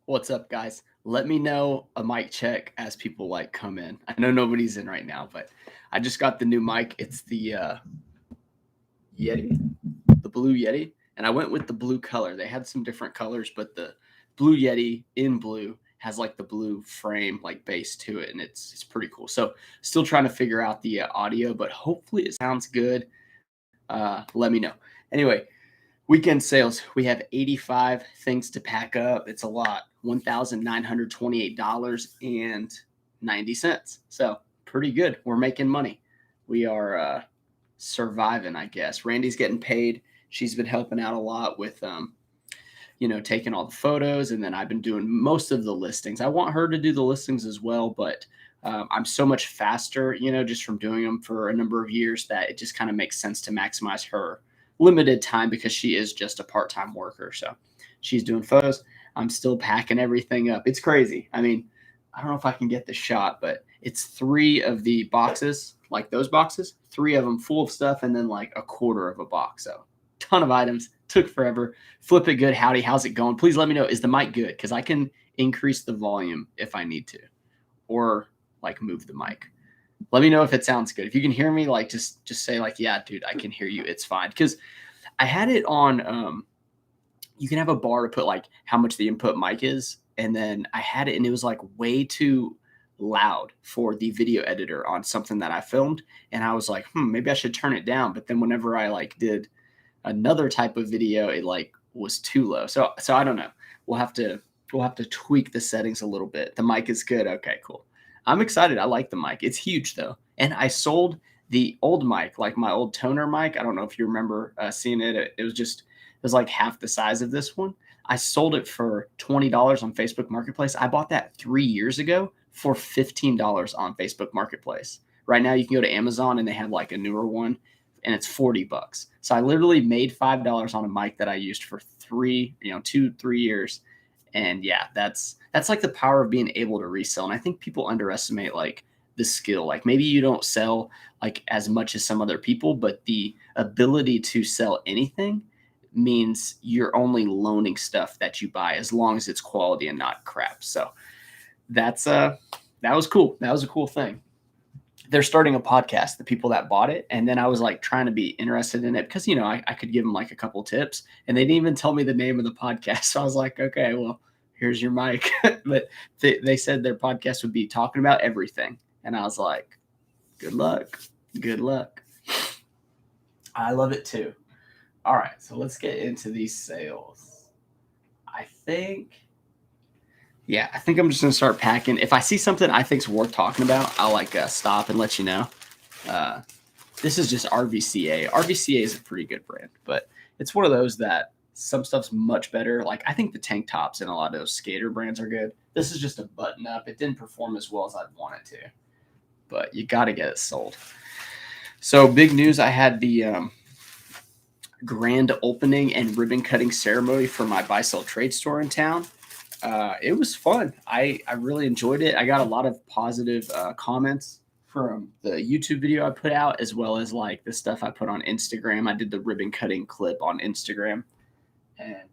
What's up, guys? Let me know a mic check as people like come in. I know nobody's in right now, but I just got the new mic. It's the Yeti, the Blue Yeti, and I went with the blue color. They had some different colors, but the Blue Yeti in blue has like the blue frame, like base to it, and it's pretty cool. So still trying to figure out the audio, but hopefully it sounds good. Let me know. Anyway, weekend sales. We have 85 things to pack up. It's a lot. $1,928.90. So pretty good. We're making money. We are surviving, I guess. Randy's getting paid. She's been helping out a lot with taking all the photos, and then I've been doing most of the listings. I want her to do the listings as well, but I'm so much faster, just from doing them for a number of years that it just kind of makes sense to maximize her limited time because she is just a part-time worker. So she's doing photos. I'm still packing everything up. It's crazy. I mean, I don't know if I can get the shot, but it's 3 of the boxes, like those boxes, 3 of them full of stuff, and then like a quarter of a box. So ton of items. Took forever. Flip it good. Howdy. How's it going? Please let me know. Is the mic good? Because I can increase the volume if I need to, or like move the mic. Let me know if it sounds good. If you can hear me, like just say like, yeah, dude, I can hear you. It's fine. Because I had it on. You can have a bar to put like how much the input mic is, and then I had it, and it was like way too loud for the video editor on something that I filmed, and I was like, maybe I should turn it down. But then whenever I like did another type of video, it like was too low. So I don't know. We'll have to tweak the settings a little bit. The mic is good. Okay, cool. I'm excited. I like the mic. It's huge though. And I sold the old mic, like my old toner mic. I don't know if you remember seeing it. It was like half the size of this one. I sold it for $20 on Facebook Marketplace. I bought that 3 years ago for $15 on Facebook Marketplace. Right now you can go to Amazon and they have like a newer one, and it's $40. So I literally made $5 on a mic that I used for 2-3 years. And yeah, that's like the power of being able to resell. And I think people underestimate like the skill. Like maybe you don't sell like as much as some other people, but the ability to sell anything means you're only loaning stuff that you buy as long as it's quality and not crap. So that was cool. That was a cool thing. They're starting a podcast, the people that bought it. And then I was like trying to be interested in it because, I could give them like a couple tips, and they didn't even tell me the name of the podcast. So I was like, okay, well, here's your mic. But they said their podcast would be talking about everything. And I was like, good luck. Good luck. I love it too. All right. So let's get into these sales. I think I'm just gonna start packing. If I see something I think's worth talking about, I'll like stop and let you know. This is just RVCA. RVCA is a pretty good brand, but it's one of those that some stuff's much better. Like I think the tank tops in a lot of those skater brands are good. This is just a button up. It didn't perform as well as I'd want it to, but you got to get it sold. So big news. I had the grand opening and ribbon cutting ceremony for my buy-sell trade store in town. It was fun. I really enjoyed it. I got a lot of positive comments from the YouTube video I put out, as well as like the stuff I put on Instagram. I did the ribbon cutting clip on Instagram, and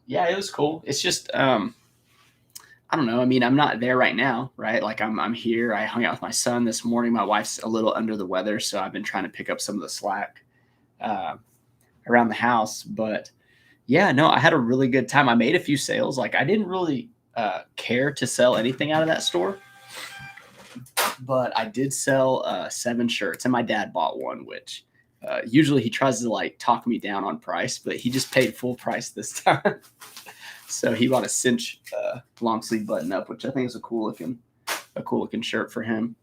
yeah, it was cool. It's just I don't know. I mean, I'm not there right now, right? Like I'm here. I hung out with my son this morning. My wife's a little under the weather, so I've been trying to pick up some of the slack around the house, but yeah, no, I had a really good time. I made a few sales. Like I didn't really care to sell anything out of that store, but I did sell 7 shirts, and my dad bought one, which usually he tries to like talk me down on price, but he just paid full price this time. So he bought a cinch long sleeve button up, which I think is a cool looking shirt for him.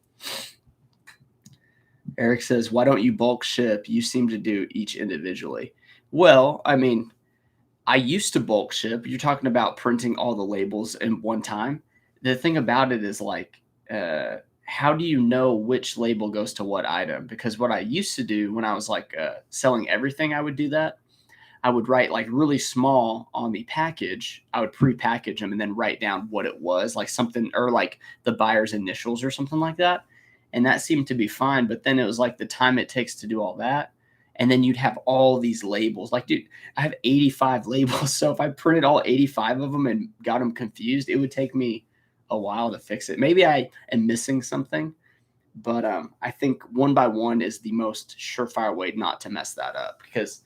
Eric says, "Why don't you bulk ship? You seem to do each individually." Well, I mean, I used to bulk ship. You're talking about printing all the labels in one time. The thing about it is like, how do you know which label goes to what item? Because what I used to do when I was like selling everything, I would do that. I would write like really small on the package. I would pre-package them and then write down what it was, like something, or like the buyer's initials or something like that. And that seemed to be fine. But then it was like the time it takes to do all that. And then you'd have all these labels. Like, dude, I have 85 labels. So if I printed all 85 of them and got them confused, it would take me a while to fix it. Maybe I am missing something, but I think one by one is the most surefire way not to mess that up. Because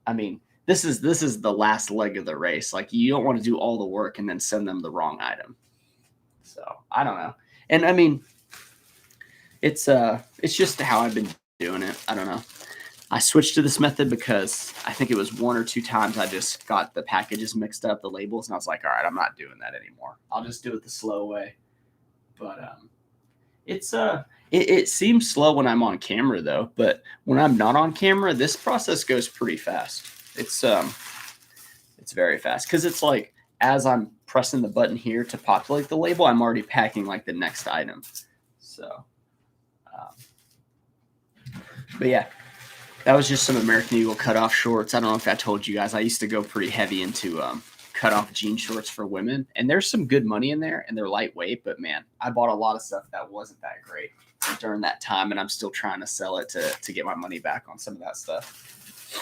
I mean, this is the last leg of the race. Like, you don't want to do all the work and then send them the wrong item. So I don't know. And I mean, it's just how I've been doing it. I don't know. I switched to this method because I think it was 1 or 2 times I just got the packages mixed up, the labels, and I was like, all right, I'm not doing that anymore. I'll just do it the slow way. But it seems slow when I'm on camera though, but when I'm not on camera, this process goes pretty fast. It's very fast because it's like as I'm pressing the button here to populate the label, I'm already packing like the next item. So, but yeah. That was just some American Eagle cutoff shorts. I don't know if I told you guys. I used to go pretty heavy into cutoff jean shorts for women. And there's some good money in there, and they're lightweight. But, man, I bought a lot of stuff that wasn't that great during that time, and I'm still trying to sell it to get my money back on some of that stuff.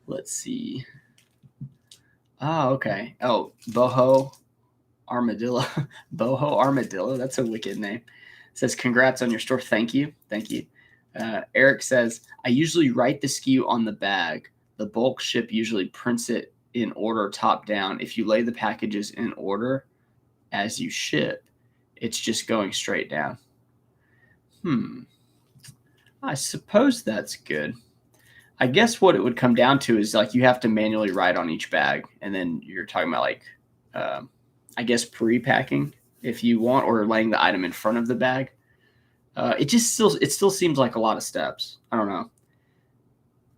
Let's see. Oh, okay. Oh, Boho Armadillo. Boho Armadillo. That's a wicked name. Says, congrats on your store. Thank you. Thank you. Eric says, I usually write the SKU on the bag. The bulk ship usually prints it in order top down. If you lay the packages in order as you ship, it's just going straight down. I suppose that's good. I guess what it would come down to is like you have to manually write on each bag. And then you're talking about like, I guess pre-packing if you want, or laying the item in front of the bag. It still seems like a lot of steps. I don't know,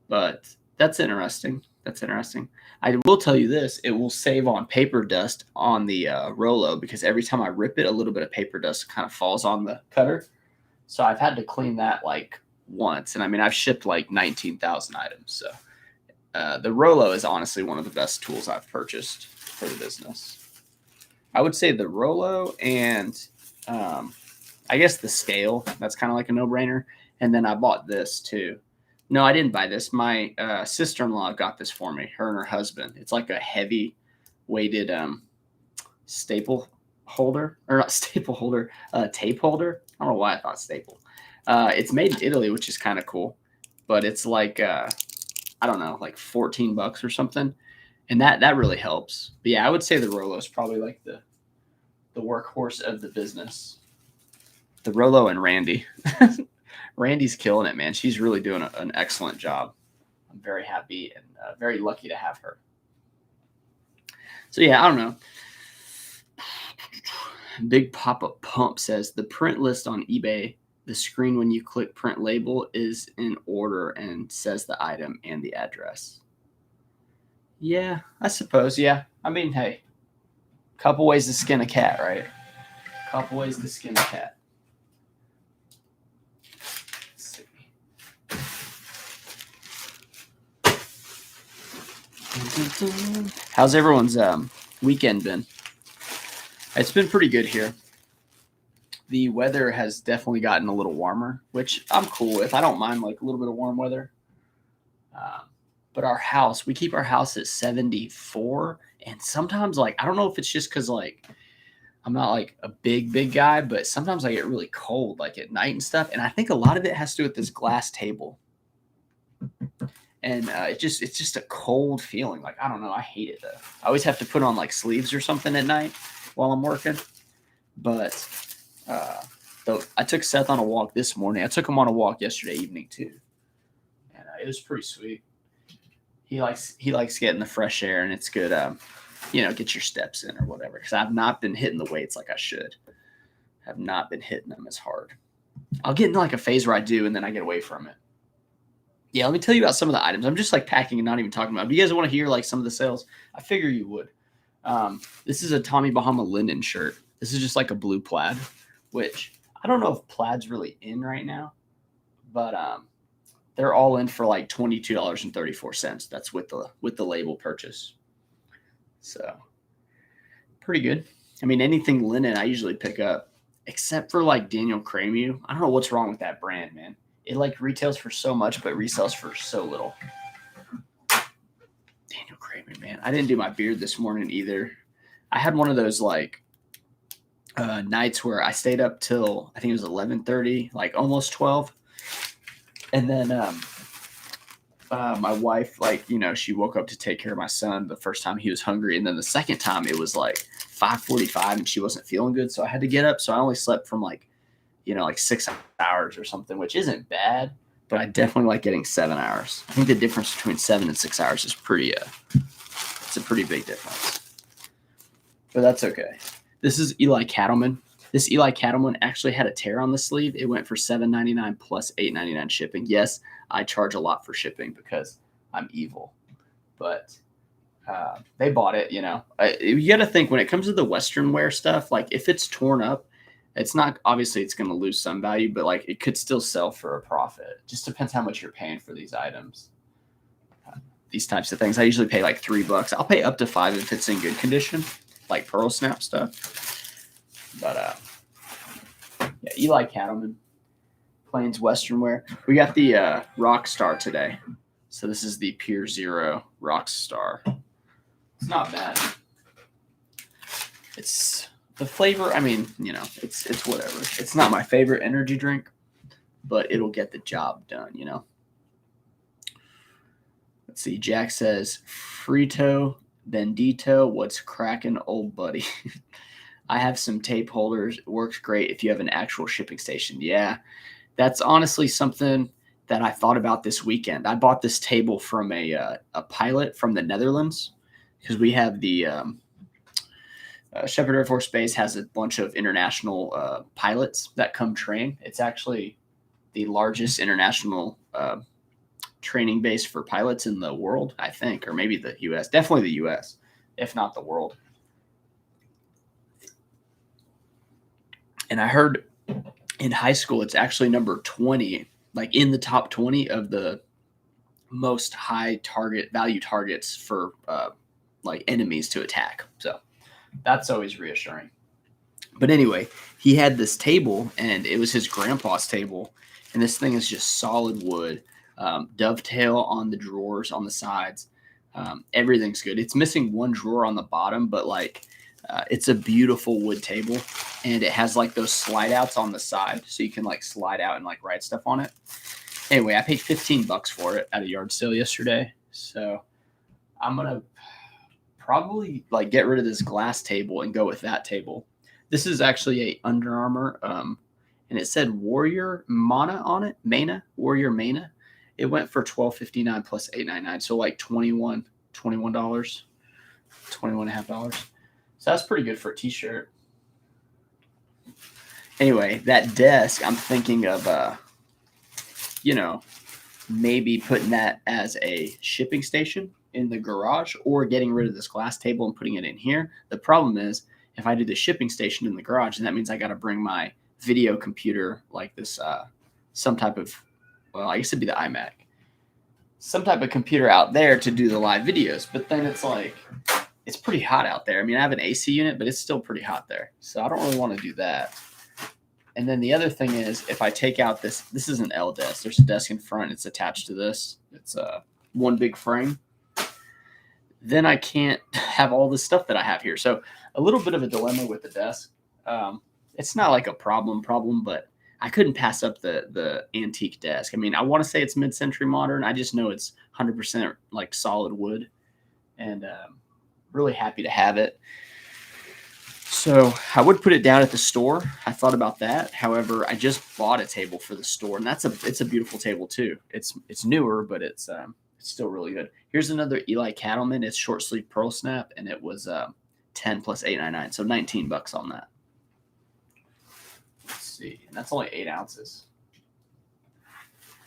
but that's interesting. That's interesting. I will tell you this: it will save on paper dust on the Rolo, because every time I rip it, a little bit of paper dust kind of falls on the cutter. So I've had to clean that like once, and I mean I've shipped like 19,000 items. So the Rolo is honestly one of the best tools I've purchased for the business. I would say the Rolo and I guess the scale. That's kind of like a no-brainer. And then I bought this too. No, I didn't buy this. My sister-in-law got this for me, her and her husband. It's like a heavy-weighted staple holder. Or not staple holder, tape holder. I don't know why I thought staple. It's made in Italy, which is kind of cool. But it's like, I don't know, like $14 or something. And that really helps. But yeah, I would say the Rolo is probably like the workhorse of the business. The Rolo and Randy. Randy's killing it, man. She's really doing an excellent job. I'm very happy and very lucky to have her. So yeah, I don't know. Big Pop-Up Pump says the print list on eBay, the screen when you click print label is in order and says the item and the address. Yeah, I suppose. Yeah. I mean, hey, couple ways to skin a cat, right? Couple ways to skin a cat. Let's see. How's everyone's weekend been? It's been pretty good here. The weather has definitely gotten a little warmer, which I'm cool with. I don't mind like a little bit of warm weather. But our house, we keep our house at 74. And sometimes, like, I don't know if it's just because, like, I'm not, like, a big guy, but sometimes I get really cold, like, at night and stuff. And I think a lot of it has to do with this glass table. And it's just a cold feeling. Like, I don't know. I hate it, though. I always have to put on, like, sleeves or something at night while I'm working. But though I took Seth on a walk this morning. I took him on a walk yesterday evening, too. And it was pretty sweet. He likes getting the fresh air, and it's good, get your steps in or whatever. Because I've not been hitting the weights like I should. Have not been hitting them as hard. I'll get into like a phase where I do, and then I get away from it. Yeah, let me tell you about some of the items. I'm just like packing and not even talking about. Do you guys want to hear like some of the sales? I figure you would. This is a Tommy Bahama linen shirt. This is just like a blue plaid, which I don't know if plaid's really in right now, but they're all in for like $22.34. That's with the label purchase. So pretty good. I mean, anything linen I usually pick up. except for like Daniel Cramu. I don't know what's wrong with that brand, man. It like retails for so much, but resells for so little. Daniel Cramu, man. I didn't do my beard this morning either. I had one of those like nights where I stayed up till I think it was 11:30, like almost 12, and then my wife, like, she woke up to take care of my son the first time he was hungry, and then the second time it was like 5:45 and she wasn't feeling good, so I had to get up. So I only slept from like 6 hours or something, which isn't bad, but I definitely like getting 7 hours. I think the difference between 7 and 6 hours is it's a pretty big difference, but that's okay. This is Eli Cattleman. This Eli Cattleman actually had a tear on the sleeve. It went for $7.99 plus $8.99 shipping. Yes, I charge a lot for shipping because I'm evil, but they bought it. You got to think when it comes to the Western wear stuff, like if it's torn up, it's not, obviously it's going to lose some value, but like it could still sell for a profit. It just depends how much you're paying for these items. These types of things, I usually pay like $3. I'll pay up to $5 if it's in good condition, like pearl snap stuff. But yeah, Eli Cattleman, Plains Western wear. We got the Rockstar today. So this is the Pure Zero Rockstar. It's not bad. It's the flavor. I mean, it's whatever. It's not my favorite energy drink, but it'll get the job done. Let's see. Jack says, Frito Bendito, what's cracking, old buddy? I have some tape holders. It works great if you have an actual shipping station. Yeah, that's honestly something that I thought about this weekend. I bought this table from a pilot from the Netherlands because we have the Shepherd Air Force Base has a bunch of international pilots that come train. It's actually the largest international training base for pilots in the world, I think, or maybe the U.S. Definitely the U.S., if not the world. And I heard in high school, it's actually number 20, like in the top 20 of the most high value targets for like enemies to attack. So that's always reassuring. But anyway, he had this table and it was his grandpa's table. And this thing is just solid wood, dovetail on the drawers on the sides. Everything's good. It's missing one drawer on the bottom, but like, it's a beautiful wood table, and it has like those slide outs on the side, so you can like slide out and like write stuff on it. Anyway, I paid $15 for it at a yard sale yesterday, so I'm gonna probably like get rid of this glass table and go with that table. This is actually a Under Armour, and it said Warrior Mana on it, Warrior Mana. It went for $12.59 plus $8.99, so like $21, $21.50. So that's pretty good for a t-shirt. Anyway, that desk, I'm thinking of, maybe putting that as a shipping station in the garage or getting rid of this glass table and putting it in here. The problem is if I do the shipping station in the garage, then that means I got to bring my video computer like this, some type of, well, I guess it'd be the iMac, some type of computer out there to do the live videos. But then it's like, it's pretty hot out there. I mean, I have an AC unit, but it's still pretty hot there. So I don't really want to do that. And then the other thing is if I take out this is an L desk. There's a desk in front. It's attached to this. It's one big frame. Then I can't have all the stuff that I have here. So a little bit of a dilemma with the desk. It's not like a problem, but I couldn't pass up the antique desk. I mean, I want to say it's mid-century modern. I just know it's 100% like solid wood. And really happy to have it. So I would put it down at the store. I thought about that. However, I just bought a table for the store, and it's a beautiful table too. It's newer, but it's still really good. Here's another Eli Cattleman. It's short sleeve pearl snap, and it was 10 plus $8.99, so $19 on that. Let's see, and that's only 8 ounces.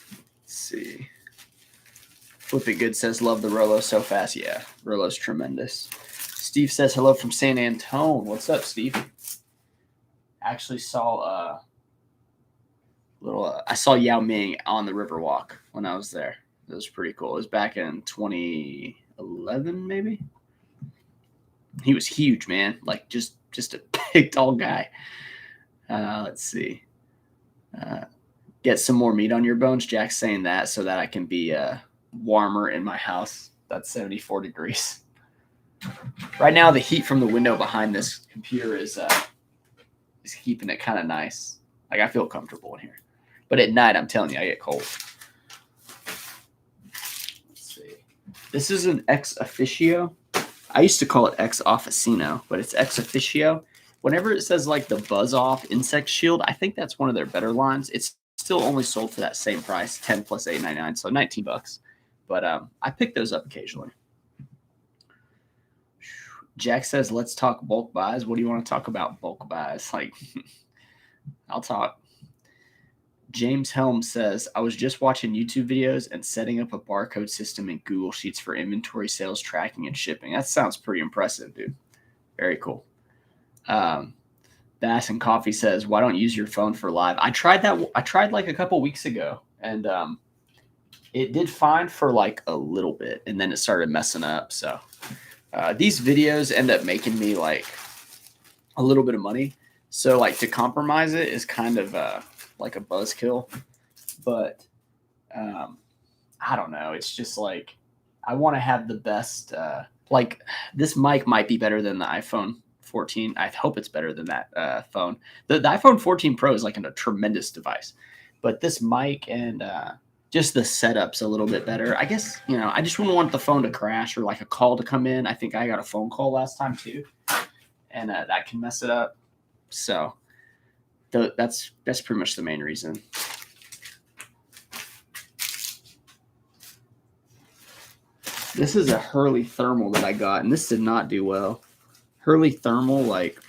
Let's see. Flip It Good says, love the Rolo so fast. Yeah, Rolo's tremendous. Steve says, hello from San Antone. What's up, Steve? Actually saw I saw Yao Ming on the Riverwalk when I was there. It was pretty cool. It was back in 2011, maybe. He was huge, man. Like just a big, tall guy. Let's see. Get some more meat on your bones. Jack's saying that so that I can be warmer in my house. That's 74 degrees. Right now, the heat from the window behind this computer is keeping it kind of nice. Like, I feel comfortable in here. But at night, I'm telling you, I get cold. Let's see. This is an ex officio. I used to call it ex officino, but it's ex officio. Whenever it says like the Buzz Off Insect Shield, I think that's one of their better lines. It's still only sold for that same price, 10 plus $8.99, so $19. But I pick those up occasionally. Jack says, let's talk bulk buys. What do you want to talk about bulk buys? Like, I'll talk. James Helm says, I was just watching YouTube videos and setting up a barcode system in Google Sheets for inventory, sales, tracking, and shipping. That sounds pretty impressive, dude. Very cool. Bass and Coffee says, why don't you use your phone for live? I tried that. I tried like a couple weeks ago, and it did fine for like a little bit, and then it started messing up. So these videos end up making me like a little bit of money. So like to compromise it is kind of like a buzzkill, but I don't know. It's just like I want to have the best. Like this mic might be better than the iPhone 14. I hope it's better than that phone. The iPhone 14 Pro is like a tremendous device, but this mic and just the setup's a little bit better. I guess, I just wouldn't want the phone to crash or like a call to come in. I think I got a phone call last time too, and that can mess it up. So that's pretty much the main reason. This is a Hurley thermal that I got, and this did not do well. Hurley thermal, like,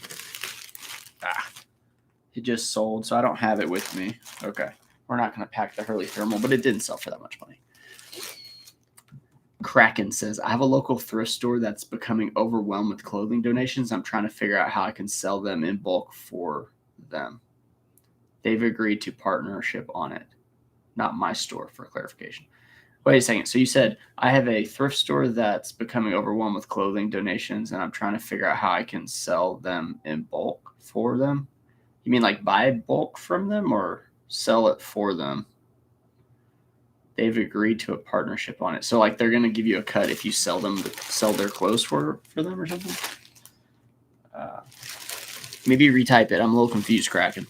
it just sold, so I don't have it with me. Okay, we're not going to pack the Hurley thermal, but it didn't sell for that much money. Kraken says, I have a local thrift store that's becoming overwhelmed with clothing donations. I'm trying to figure out how I can sell them in bulk for them. They've agreed to partnership on it. Not my store, for clarification. Wait a second. So you said, I have a thrift store that's becoming overwhelmed with clothing donations, and I'm trying to figure out how I can sell them in bulk for them? You mean like buy bulk from them or sell it for them? They've agreed to a partnership on it. So like they're going to give you a cut if you sell their clothes for them or something? Maybe retype it. I'm a little confused, Kraken.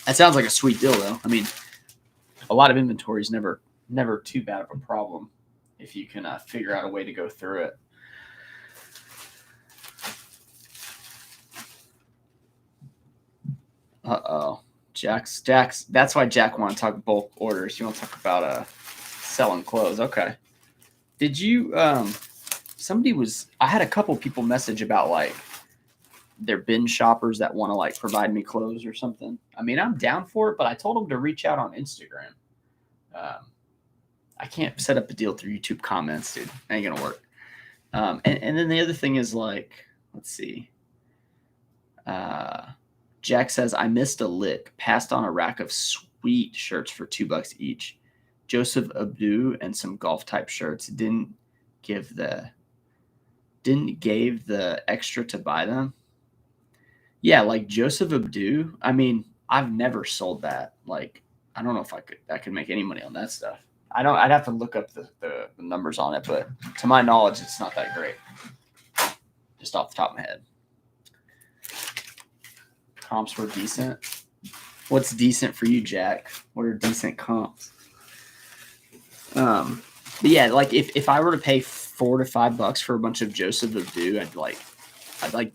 That sounds like a sweet deal, though. I mean, a lot of inventory is never too bad of a problem if you can figure out a way to go through it. Uh-oh. Jack's. That's why Jack want to talk bulk orders. You want to talk about selling clothes. Okay. Did you I had a couple people message about like their bin shoppers that want to like provide me clothes or something. I mean, I'm down for it, but I told them to reach out on Instagram. I can't set up a deal through YouTube comments, dude. Ain't gonna work. And then the other thing is like, let's see. Jack says, I missed a lick. Passed on a rack of sweet shirts for $2 each. Joseph Abdu and some golf type shirts. Didn't gave the extra to buy them. Yeah, like Joseph Abdu. I mean, I've never sold that. Like, I don't know if I could make any money on that stuff. I'd have to look up the numbers on it, but to my knowledge, it's not that great. Just off the top of my head. Comps were decent. What's decent for you, Jack? What are decent comps? But yeah, like if I were to pay $4 to $5 for a bunch of Joseph Abdu, I'd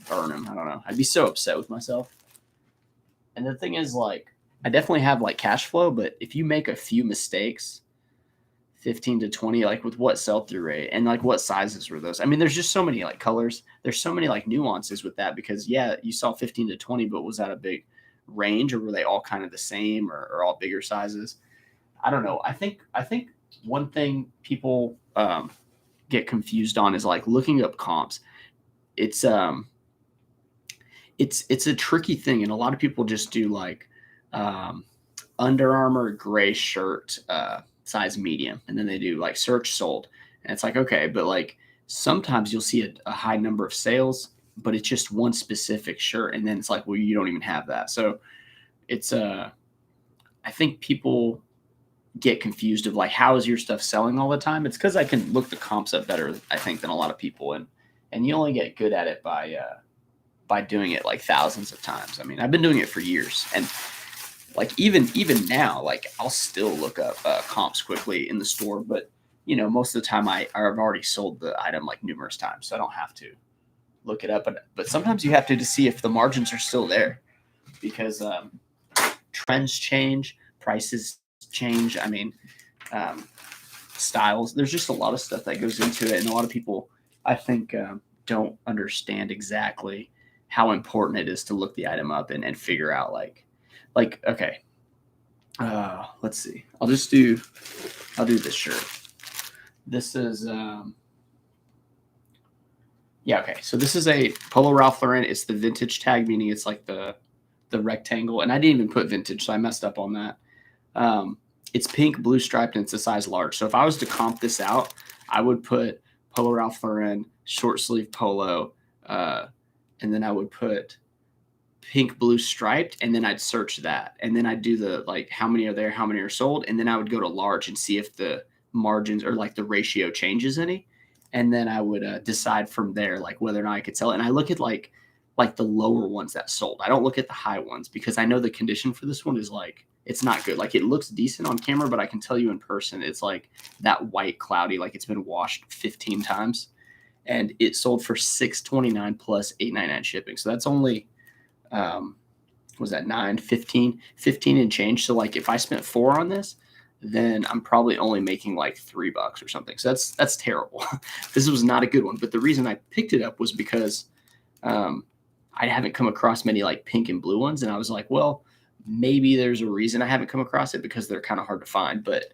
burn him. I don't know. I'd be so upset with myself. And the thing is, like, I definitely have like cash flow, but if you make a few mistakes, 15 to 20, like with what sell-through rate and like what sizes were those? I mean, there's just so many like colors. There's so many like nuances with that because yeah, you saw 15 to 20, but was that a big range or were they all kind of the same or all bigger sizes? I don't know. I think one thing people get confused on is like looking up comps. It's a tricky thing, and a lot of people just do like Under Armour gray shirt size medium, and then they do like search sold, and it's like okay, but like sometimes you'll see a high number of sales, but it's just one specific shirt. And then it's like, well, you don't even have that. So it's, I think people get confused of like, how is your stuff selling all the time? It's because I can look the comps up better, I think, than a lot of people. And you only get good at it by doing it like thousands of times. I mean, I've been doing it for years, and like even now, like I'll still look up comps quickly in the store, but most of the time I've already sold the item like numerous times, so I don't have to look it up. But sometimes you have to see if the margins are still there, because trends change, prices change. I mean, styles. There's just a lot of stuff that goes into it, and a lot of people, I think, don't understand exactly how important it is to look the item up and figure out like okay, let's see. I'll do this shirt. This is yeah, okay. So this is a Polo Ralph Lauren. It's the vintage tag, meaning it's like the rectangle, and I didn't even put vintage, so I messed up on that. It's pink, blue striped, and it's a size large. So if I was to comp this out, I would put Polo Ralph Lauren short sleeve polo, and then I would put pink, blue striped, and then I'd search that, and then I'd do the like how many are there, how many are sold, and then I would go to large and see if the margins or like the ratio changes any, and then I would decide from there like whether or not I could sell it. And I look at like the lower ones that sold. I don't look at the high ones, because I know the condition for this one is like, it's not good. Like it looks decent on camera, but I can tell you in person, it's like that white cloudy, like it's been washed 15 times, and it sold for $629 plus $899 shipping. So that's only, was that 15 and change. So like if I spent $4 on this, then I'm probably only making like $3 or something. So that's terrible. This was not a good one. But the reason I picked it up was because, I haven't come across many like pink and blue ones. And I was like, well, maybe there's a reason I haven't come across it, because they're kind of hard to find. But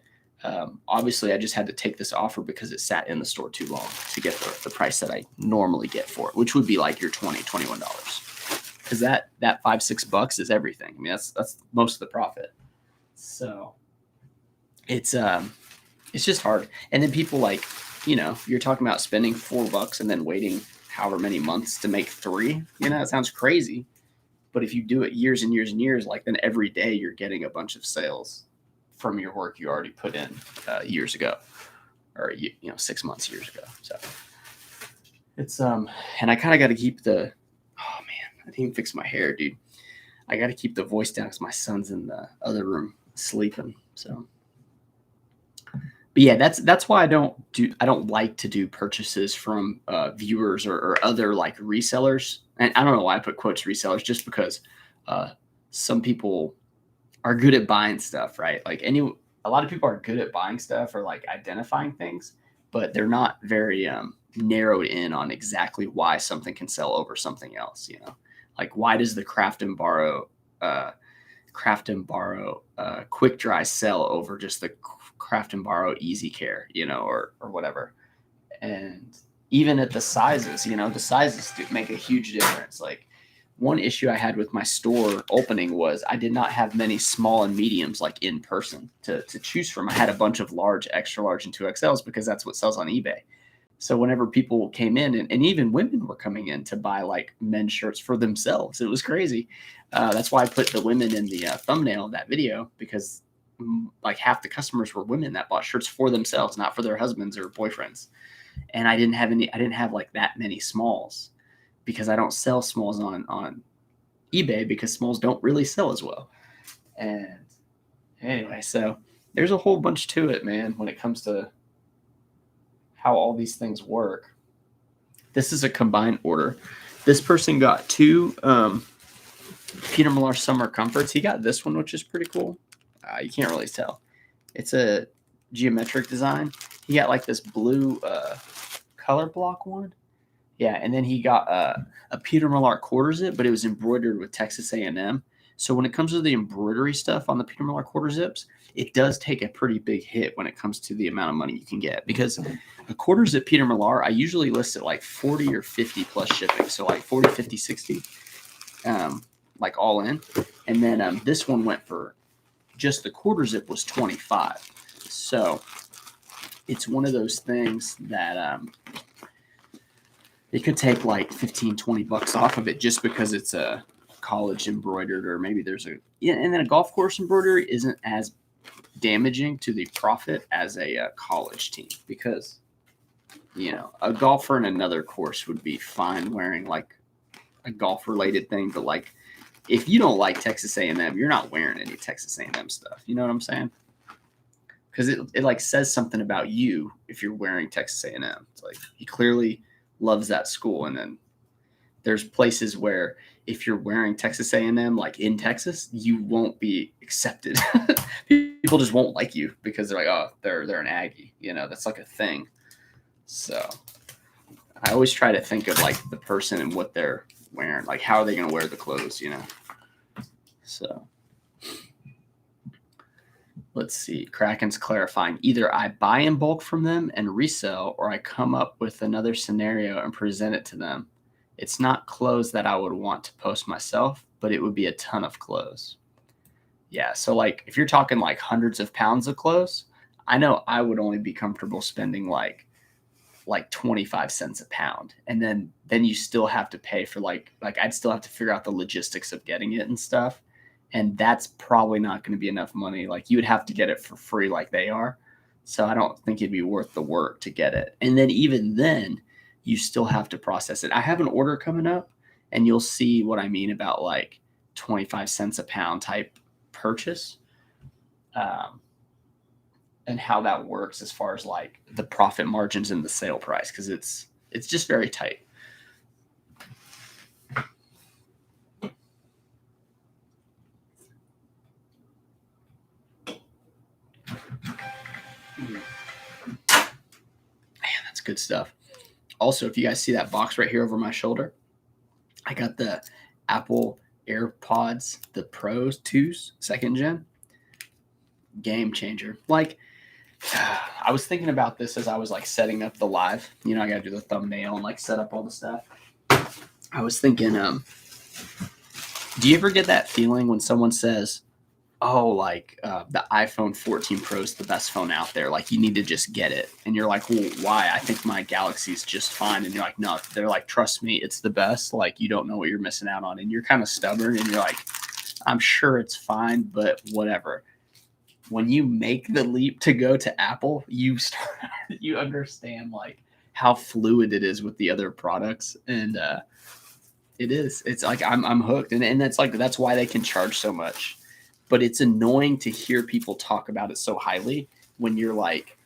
obviously I just had to take this offer because it sat in the store too long to get the price that I normally get for it, which would be like your $21. Because that $5-6 is everything. I mean, that's most of the profit. So it's just hard. And then people like, you're talking about spending $4 and then waiting however many months to make $3. It sounds crazy. But if you do it years and years and years, like then every day you're getting a bunch of sales from your work you already put in years ago, or 6 months, years ago. So it's and I kind of got to keep the, oh man, I didn't even fix my hair, dude. I got to keep the voice down because my son's in the other room sleeping. So, but yeah, that's why I don't like to do purchases from viewers or other like resellers. And I don't know why I put quotes resellers, just because some people are good at buying stuff, right? Like a lot of people are good at buying stuff or like identifying things, but they're not very narrowed in on exactly why something can sell over something else. Like why does the craft and borrow quick dry sell over just the craft and borrow easy care, or whatever. And even at the sizes, the sizes do make a huge difference. Like one issue I had with my store opening was I did not have many small and mediums like in person to choose from. I had a bunch of large, extra large, and 2XLs because that's what sells on eBay. So whenever people came in, and even women were coming in to buy like men's shirts for themselves, it was crazy. That's why I put the women in the thumbnail of that video, because like half the customers were women that bought shirts for themselves, not for their husbands or boyfriends. And I didn't have like that many smalls, because I don't sell smalls on eBay, because smalls don't really sell as well. And anyway, so there's a whole bunch to it, man, when it comes to how all these things work. This is a combined order. This person got 2 Peter Millar Summer Comforts. He got this one, which is pretty cool. You can't really tell. It's a geometric design. He got like this blue color block one. Yeah, and then he got a Peter Millar quarter zip, but it was embroidered with Texas A&M. So when it comes to the embroidery stuff on the Peter Millar quarter zips, it does take a pretty big hit when it comes to the amount of money you can get, because a quarter zip Peter Millar, I usually list at like 40 or 50 plus shipping. So like 40, 50, 60, like all in. And then this one went for just the quarter zip was 25. So it's one of those things that It could take like 15, 20 bucks off of it just because it's a college embroidered, or maybe there's a, yeah, and then a golf course embroidery isn't as damaging to the profit as a college team, because, a golfer in another course would be fine wearing like a golf related thing, but like if you don't like Texas A&M, you're not wearing any Texas A&M stuff. You know what I'm saying? Because it like says something about you if you're wearing Texas A&M. It's like he clearly loves that school. And then there's places where if you're wearing Texas A&M, like in Texas, you won't be accepted. People just won't like you because they're like, oh, they're an Aggie. That's like a thing. So I always try to think of like the person and what they're wearing. Like, how are they going to wear the clothes, So let's see. Kraken's clarifying. Either I buy in bulk from them and resell, or I come up with another scenario and present it to them. It's not clothes that I would want to post myself, but it would be a ton of clothes. Yeah. So like if you're talking like hundreds of pounds of clothes, I know I would only be comfortable spending like 25 cents a pound. And then you still have to pay for like I'd still have to figure out the logistics of getting it and stuff. And that's probably not going to be enough money. Like you would have to get it for free like they are. So I don't think it'd be worth the work to get it. And then even then, you still have to process it. I have an order coming up, and you'll see what I mean about like 25 cents a pound type purchase, and how that works as far as like the profit margins and the sale price, because it's just very tight. Man, that's good stuff. Also, if you guys see that box right here over my shoulder, I got the Apple AirPods, the Pros 2s, 2nd gen. Game changer. Like, I was thinking about this as I was like setting up the live. I got to do the thumbnail and like set up all the stuff. I was thinking, do you ever get that feeling when someone says, oh, like the iPhone 14 Pro is the best phone out there. Like you need to just get it. And you're like, well, why? I think my Galaxy's just fine. And you're like, no, they're like, trust me, it's the best. Like you don't know what you're missing out on. And you're kind of stubborn and you're like, I'm sure it's fine, but whatever. When you make the leap to go to Apple, you understand like how fluid it is with the other products. And it's like, I'm hooked. And that's why they can charge so much. But it's annoying to hear people talk about it so highly when you're like,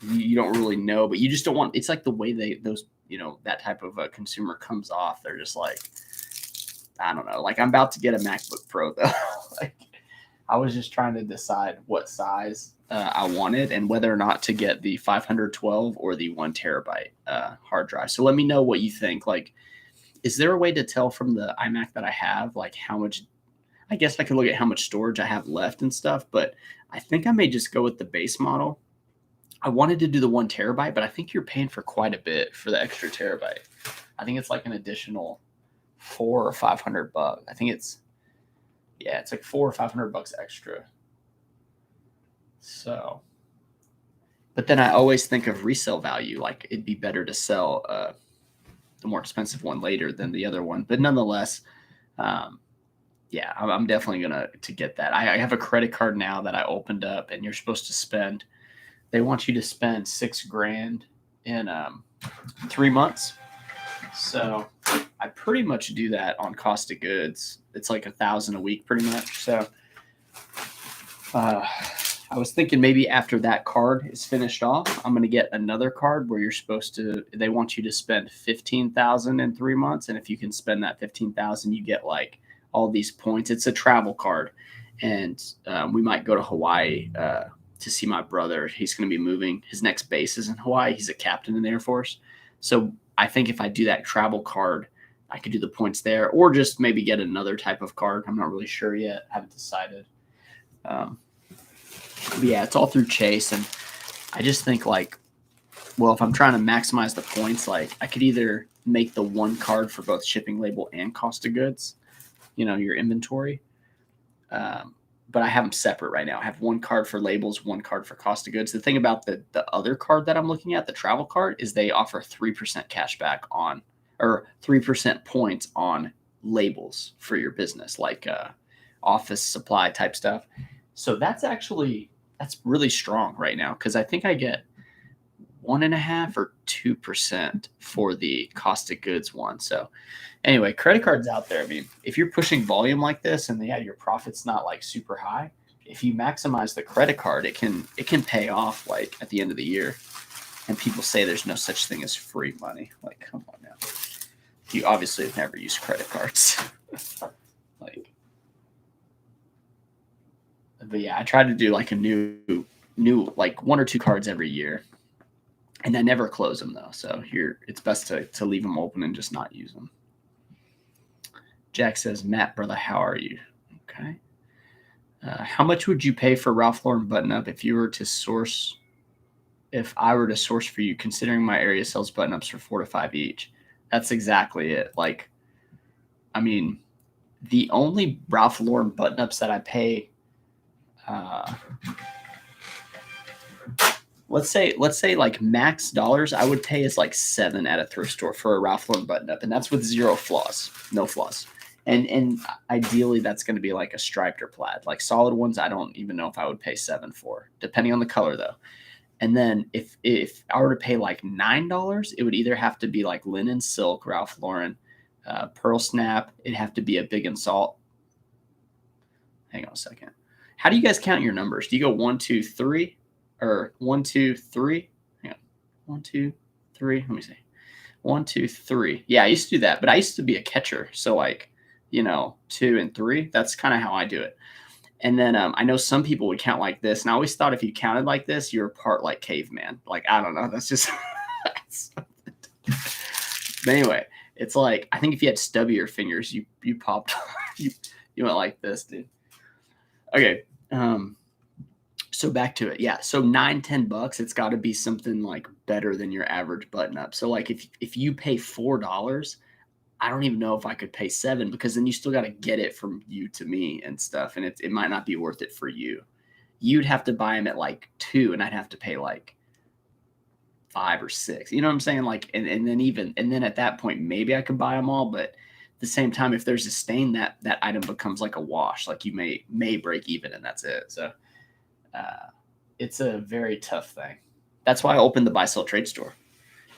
you don't really know, but you just don't want, it's like the way that type of a consumer comes off. They're just like, I don't know, like I'm about to get a MacBook Pro though. Like I was just trying to decide what size I wanted and whether or not to get the 512 or the 1 terabyte hard drive. So let me know what you think. Like, is there a way to tell from the iMac that I have, like how much, I guess I could look at how much storage I have left and stuff, but I think I may just go with the base model. I wanted to do the 1 terabyte, but I think you're paying for quite a bit for the extra terabyte. I think it's like an additional $400 or $500. I think it's like $400 or $500 extra. So, but then I always think of resale value. Like it'd be better to sell the more expensive one later than the other one. But nonetheless, yeah, I'm definitely to get that. I have a credit card now that I opened up, and you're supposed to spend. They want you to spend $6,000 in 3 months. So I pretty much do that on cost of goods. It's like $1,000 a week, pretty much. So I was thinking maybe after that card is finished off, I'm going to get another card where they want you to spend $15,000 in 3 months, and if you can spend that $15,000, you get like all these points. It's a travel card, and we might go to Hawaii to see my brother. He's going to be moving. His next base is in Hawaii. He's a captain in the Air Force. So I think if I do that travel card, I could do the points there, or just maybe get another type of card. I'm not really sure yet. I haven't decided. But yeah, it's all through Chase, and I just think like, well, if I'm trying to maximize the points, like I could either make the one card for both shipping label and cost of goods, your inventory. but I have them separate right now. I have one card for labels, one card for cost of goods. The thing about the other card that I'm looking at, the travel card, is they offer 3% cash back on, or 3% points on labels for your business, like office supply type stuff. So that's really strong right now, because I think I get 1.5 or 2% for the cost of goods one. So anyway, credit cards out there. I mean, if you're pushing volume like this and your profit's not like super high, if you maximize the credit card, it can pay off like at the end of the year. And people say there's no such thing as free money. Like, come on now. You obviously have never used credit cards. But yeah, I try to do like a new like 1 or 2 cards every year. And I never close them though. So it's best to leave them open and just not use them. Jack says, Matt, brother, how are you? Okay. How much would you pay for Ralph Lauren button-up if I were to source for you, considering my area sells button-ups for $4 to $5 each? That's exactly it. Like, I mean, the only Ralph Lauren button-ups that I pay, let's say like max dollars I would pay is like $7 at a thrift store for a Ralph Lauren button-up, and that's with no flaws. And ideally that's going to be like a striped or plaid. Like solid ones, I don't even know if I would pay $7 for, depending on the color though. And then if I were to pay like $9, it would either have to be like linen, silk, Ralph Lauren, pearl snap. It'd have to be a big and salt. Hang on a second. How do you guys count your numbers? Do you go 1, 2, 3, or 1, 2, 3? Hang on. 1, 2, 3. Let me see. 1, 2, 3. Yeah, I used to do that, but I used to be a catcher. So like, 2 and 3. That's kind of how I do it. And then I know some people would count like this. And I always thought if you counted like this, you're part like caveman. Like, I don't know. That's just. But anyway, it's like, I think if you had stubbier fingers, you popped. you went like this, dude. Okay. So back to it. Yeah. So $9-10, it's got to be something like better than your average button up. So like if you pay $4, I don't even know if I could pay $7, because then you still got to get it from you to me and stuff. And it might not be worth it for you. You'd have to buy them at like $2, and I'd have to pay like $5 or $6. You know what I'm saying? Like, and then at that point, maybe I could buy them all. But at the same time, if there's a stain, that item becomes like a wash. Like you may break even, and that's it. So it's a very tough thing. That's why I opened the buy sell trade store.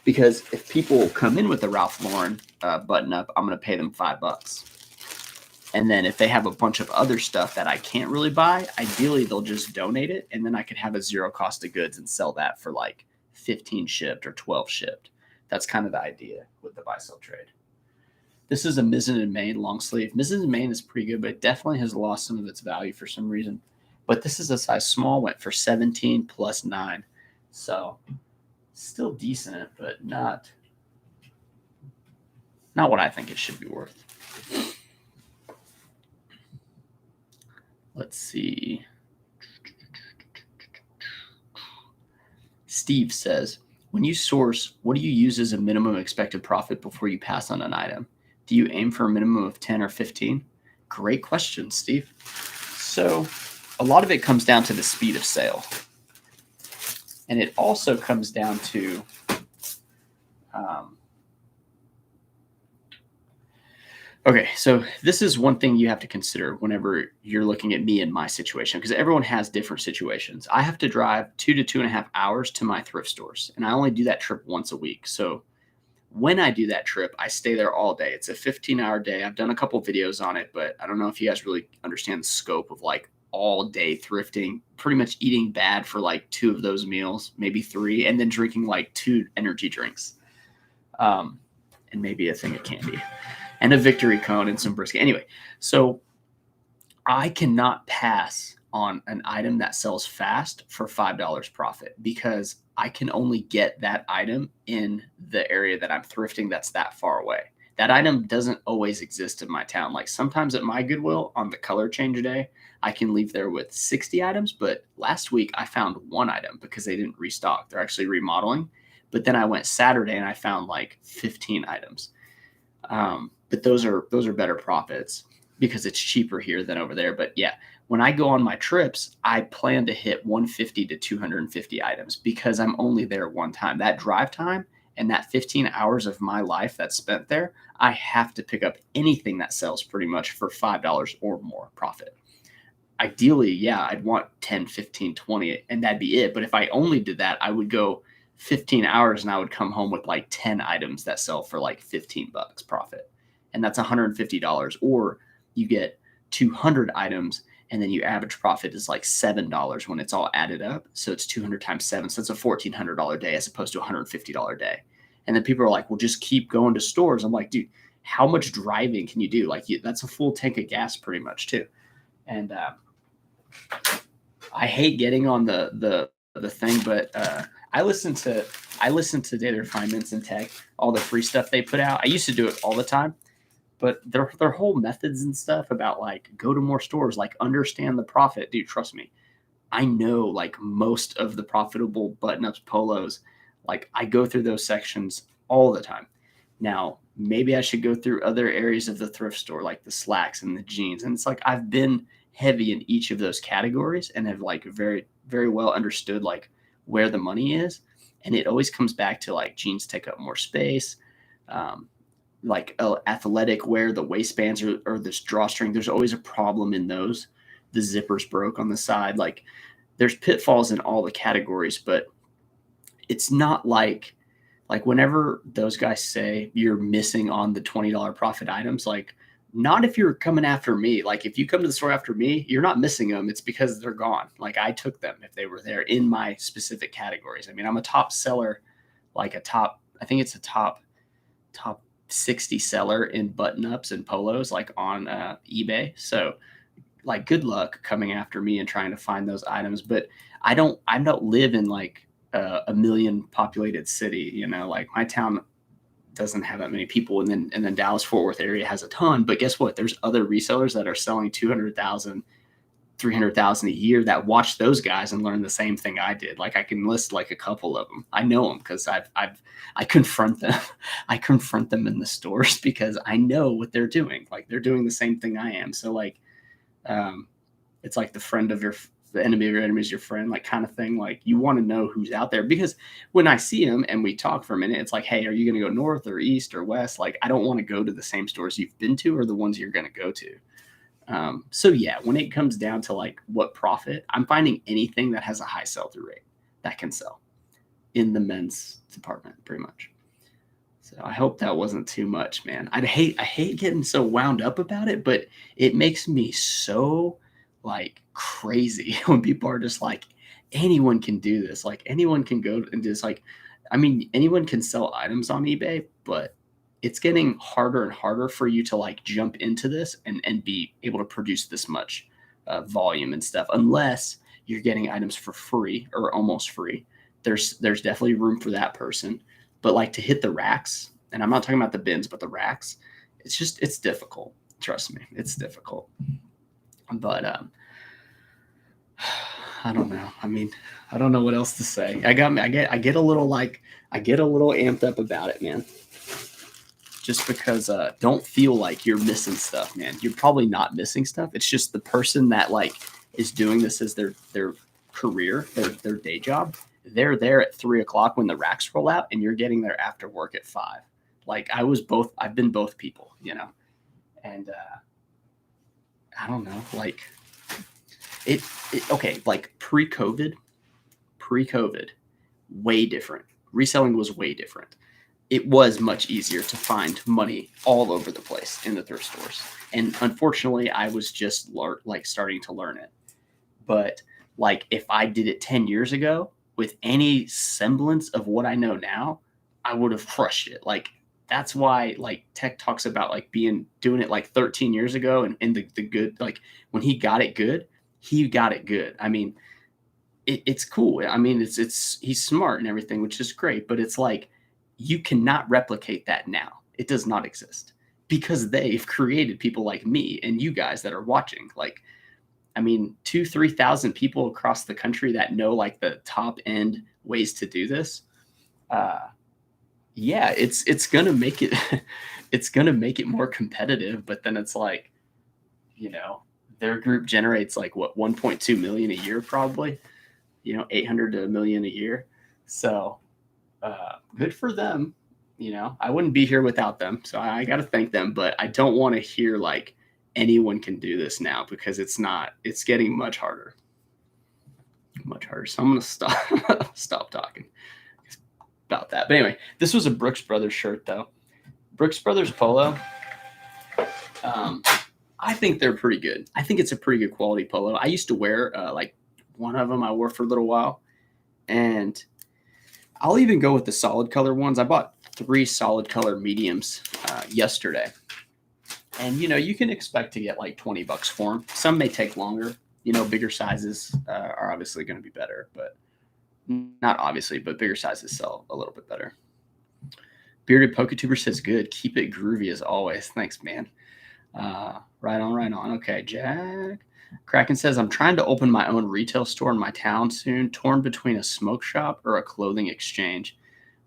Because if people come in with a Ralph Lauren button up, I'm going to pay them $5. And then if they have a bunch of other stuff that I can't really buy, ideally they'll just donate it. And then I could have a zero cost of goods and sell that for like 15 shipped or 12 shipped. That's kind of the idea with the buy sell trade. This is a Mizzen and Main long sleeve. Mizzen and Main is pretty good, but it definitely has lost some of its value for some reason. But this is a size small, went for 17 plus 9. So still decent, but not what I think it should be worth. Let's see. Steve says, when you source, what do you use as a minimum expected profit before you pass on an item? Do you aim for a minimum of 10 or 15? Great question, Steve. So a lot of it comes down to the speed of sale. And it also comes down to okay, so this is one thing you have to consider whenever you're looking at me and my situation, because everyone has different situations. I have to drive 2 to 2.5 hours to my thrift stores, and I only do that trip once a week. So when I do that trip, I stay there all day. It's a 15-hour day. I've done a couple videos on it, but I don't know if you guys really understand the scope of like all day thrifting, pretty much eating bad for like 2 of those meals, maybe 3, and then drinking like 2 energy drinks, and maybe a thing of candy and a victory cone and some brisket. Anyway, so I cannot pass on an item that sells fast for $5 profit, because I can only get that item in the area that I'm thrifting that's that far away. That item doesn't always exist in my town. Like sometimes at my Goodwill on the color change day, I can leave there with 60 items. But last week I found 1 item because they didn't restock. They're actually remodeling. But then I went Saturday and I found like 15 items. But those are better profits because it's cheaper here than over there. But yeah, when I go on my trips, I plan to hit 150 to 250 items because I'm only there one time. That drive time and that 15 hours of my life that's spent there, I have to pick up anything that sells pretty much for $5 or more profit. Ideally, yeah, I'd want 10, 15, 20, and that'd be it. But if I only did that, I would go 15 hours and I would come home with like 10 items that sell for like 15 bucks profit. And that's $150. Or you get 200 items and then your average profit is like $7 when it's all added up. So it's 200 times seven. So it's a $1,400 day as opposed to a $150 day. And then people are like, well, just keep going to stores. I'm like, dude, how much driving can you do? Like, that's a full tank of gas pretty much too. And I hate getting on the thing, but I listen to Daily Refinements and Tech, all the free stuff they put out. I used to do it all the time, but their whole methods and stuff about like go to more stores, like understand the profit, dude. Trust me, I know like most of the profitable button-ups, polos. Like I go through those sections all the time. Now maybe I should go through other areas of the thrift store, like the slacks and the jeans. And it's like I've been heavy in each of those categories and have like very, very well understood like where the money is. And it always comes back to like jeans take up more space, like athletic wear, the waistbands or this drawstring. There's always a problem in those. The zippers broke on the side. Like there's pitfalls in all the categories, but it's not like whenever those guys say you're missing on the $20 profit items, like not if you're coming after me. Like if you come to the store after me, you're not missing them. It's because they're gone. Like I took them if they were there in my specific categories. I mean, I'm a top seller, like I think it's a top 60 seller in button ups and polos, like on eBay. So like good luck coming after me and trying to find those items. But I don't live in like a million populated city, you know, like my town doesn't have that many people, and then Dallas Fort Worth area has a ton. But guess what? There's other resellers that are selling 200,000, 300,000 a year that watch those guys and learn the same thing I did. Like I can list like a couple of them. I know them because I confront them. I confront them in the stores because I know what they're doing. Like they're doing the same thing I am. So like, it's like the enemy of your enemy is your friend, like kind of thing. Like you want to know who's out there because when I see them and we talk for a minute, it's like, hey, are you going to go north or east or west? Like I don't want to go to the same stores you've been to or the ones you're going to go to. So yeah, when it comes down to like what profit, I'm finding anything that has a high sell-through rate that can sell in the men's department pretty much. So I hope that wasn't too much, man. I hate getting so wound up about it, but it makes me so like crazy when people are just like, anyone can do this. Like anyone can go and just like, I mean, anyone can sell items on eBay, but it's getting harder and harder for you to like jump into this and be able to produce this much volume and stuff, unless you're getting items for free or almost free. There's definitely room for that person, but like to hit the racks, and I'm not talking about the bins, but the racks, it's difficult. Trust me, it's difficult. But I don't know. I mean, I don't know what else to say. I get a little amped up about it, man. Just because don't feel like you're missing stuff, man. You're probably not missing stuff. It's just the person that like is doing this as their career, their day job. They're there at 3:00 when the racks roll out, and you're getting there after work at 5. Like I've been both people, you know. And I don't know, like it okay, like pre-COVID, way different. Reselling was way different. It was much easier to find money all over the place in the thrift stores. And unfortunately, I was just starting to learn it. But like if I did it 10 years ago with any semblance of what I know now, I would have crushed it. Like that's why like Tech talks about like doing it like 13 years ago and the good, like when he got it good, he got it good. I mean, it's cool. I mean, he's smart and everything, which is great, but it's like, you cannot replicate that now. It does not exist because they've created people like me and you guys that are watching. Like, I mean, 2,000-3,000 people across the country that know like the top end ways to do this. Yeah, it's gonna make it it's gonna make it more competitive. But then it's like, you know, their group generates like what 1.2 million a year, probably, 800 to a million a year. So good for them. I wouldn't be here without them. So I got to thank them, but I don't want to hear like anyone can do this now, because it's getting much harder. Much harder. So I'm going to stop talking about that. But anyway, this was a Brooks Brothers shirt though. Brooks Brothers polo. I think they're pretty good. I think it's a pretty good quality polo. I used to wear like one of them I wore for a little while, and I'll even go with the solid color ones. I bought 3 solid color mediums yesterday, and you can expect to get like $20 for them. Some may take longer. Bigger sizes are obviously going to be better, but not obviously, but bigger sizes sell a little bit better. Bearded PokeTuber says, good. Keep it groovy as always. Thanks, man. Right on. Okay, Jack. Kraken says, I'm trying to open my own retail store in my town soon, torn between a smoke shop or a clothing exchange.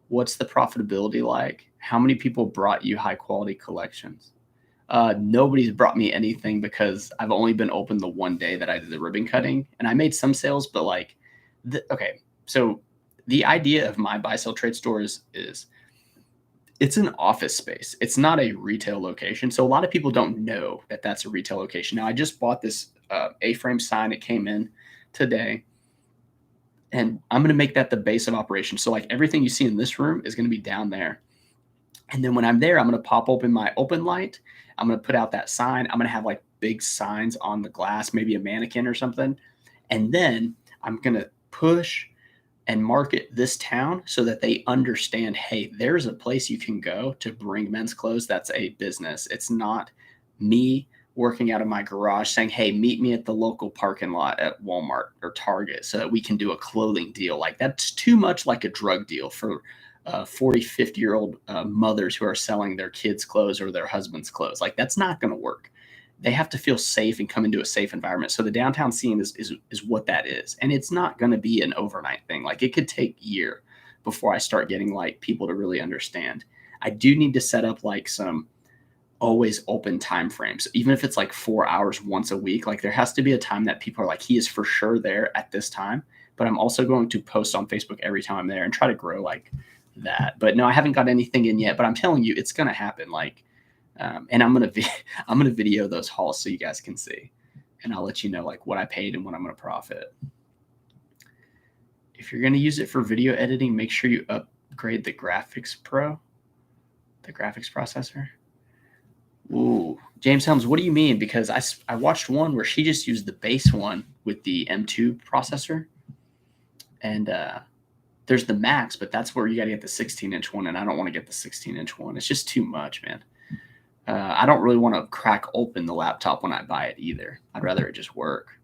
What's the profitability like? How many people brought you high quality collections? Nobody's brought me anything, because I've only been open the one day that I did the ribbon cutting, and I made some sales, but like, okay. So the idea of my buy sell trade store is it's an office space. It's not a retail location. So a lot of people don't know that that's a retail location. Now I just bought this A-frame sign. It came in today, and I'm going to make that the base of operation. So like everything you see in this room is going to be down there. And then when I'm there, I'm going to pop open my open light. I'm going to put out that sign. I'm going to have like big signs on the glass, maybe a mannequin or something. And then I'm going to push and market this town so that they understand, hey, there's a place you can go to bring men's clothes. That's a business. It's not me working out of my garage saying, hey, meet me at the local parking lot at Walmart or Target so that we can do a clothing deal. Like, that's too much like a drug deal for 40, 50-year-old mothers who are selling their kids' clothes or their husband's clothes. Like, that's not going to work. They have to feel safe and come into a safe environment. So the downtown scene is what that is. And it's not going to be an overnight thing. Like, it could take a year before I start getting like people to really understand. I do need to set up like some always open time frames. Even if it's like 4 hours once a week, like there has to be a time that people are like, he is for sure there at this time. But I'm also going to post on Facebook every time I'm there and try to grow like that. But no, I haven't got anything in yet, but I'm telling you, it's going to happen. Like, and I'm gonna video those hauls so you guys can see, and I'll let you know like what I paid and what I'm gonna profit. If you're gonna use it for video editing, make sure you upgrade the graphics processor. Ooh, James Helms, what do you mean? Because I watched one where she just used the base one with the M2 processor, and there's the Max, but that's where you got to get the 16-inch one, and I don't want to get the 16-inch one. It's just too much, man. I don't really want to crack open the laptop when I buy it either. I'd rather it just work.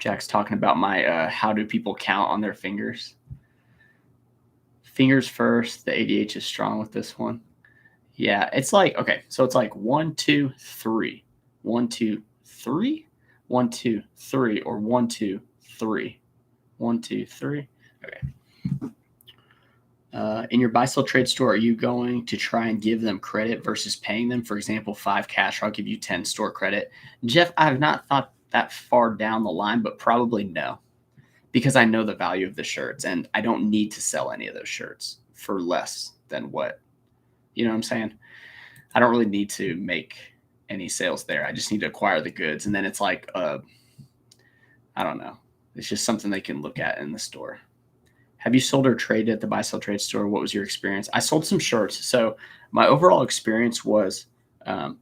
Jack's talking about my how do people count on their fingers? Fingers first. The ADH is strong with this one. Yeah, it's like, okay, so it's like 1, 2, 3. 1, 2, 3. 1, 2, 3, or 1, 2, 3. 1, 2, 3. Okay. In your buy-sell trade store, are you going to try and give them credit versus paying them? For example, 5 cash, or I'll give you 10 store credit. Jeff, I have not thought that far down the line, but probably no, because I know the value of the shirts, and I don't need to sell any of those shirts for less than what, you know what I'm saying? I don't really need to make any sales there. I just need to acquire the goods, and then it's like, I don't know. It's just something they can look at in the store. Have you sold or traded at the buy sell trade store? What was your experience? I sold some shirts. So my overall experience was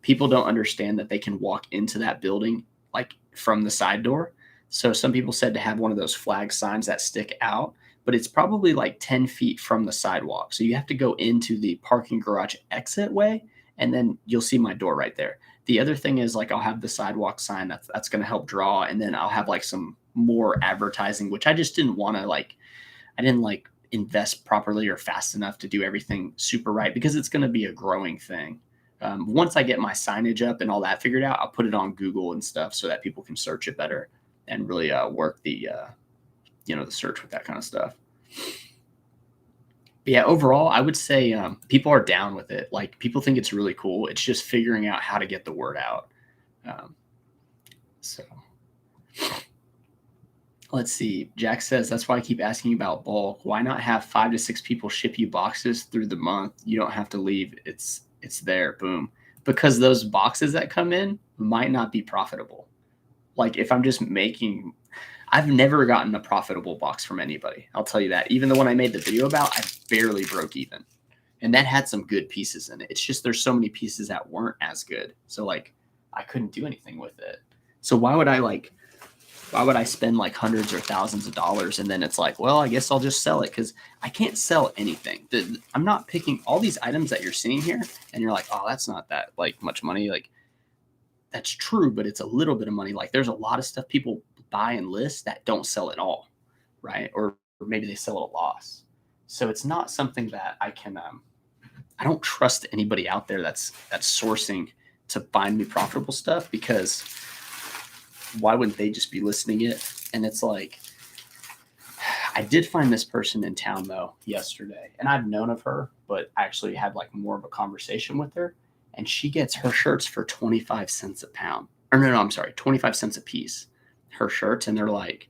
people don't understand that they can walk into that building like from the side door. So some people said to have one of those flag signs that stick out, but it's probably like 10 feet from the sidewalk. So you have to go into the parking garage exit way, and then you'll see my door right there. The other thing is like I'll have the sidewalk sign that's going to help draw, and then I'll have like some more advertising, which I just didn't want to like. I didn't like invest properly or fast enough to do everything super right, because it's going to be a growing thing. Once I get my signage up and all that figured out, I'll put it on Google and stuff so that people can search it better and really work the, the search with that kind of stuff. But yeah, overall, I would say people are down with it. Like, people think it's really cool. It's just figuring out how to get the word out. So let's see. Jack says, that's why I keep asking about bulk. Why not have 5 to 6 people ship you boxes through the month? You don't have to leave. It's there. Boom. Because those boxes that come in might not be profitable. Like if I'm just making, I've never gotten a profitable box from anybody. I'll tell you that. Even the one I made the video about, I barely broke even. And that had some good pieces in it. It's just there's so many pieces that weren't as good. So like I couldn't do anything with it. So why would I spend like hundreds or thousands of dollars and then it's like, well, I guess I'll just sell it because I can't sell anything. I'm not picking all these items that you're seeing here and you're like, oh, that's not that like much money. Like that's true, but it's a little bit of money. Like there's a lot of stuff people buy and list that don't sell at all, right? Or maybe they sell at a loss. So it's not something that I can. I don't trust anybody out there that's sourcing to find me profitable stuff because why wouldn't they just be listing it? And it's like, I did find this person in town though yesterday, and I've known of her, but I actually had like more of a conversation with her, and she gets her shirts for 25 cents a pound. Or no, I'm sorry, 25 cents a piece. Her shirts, and they're like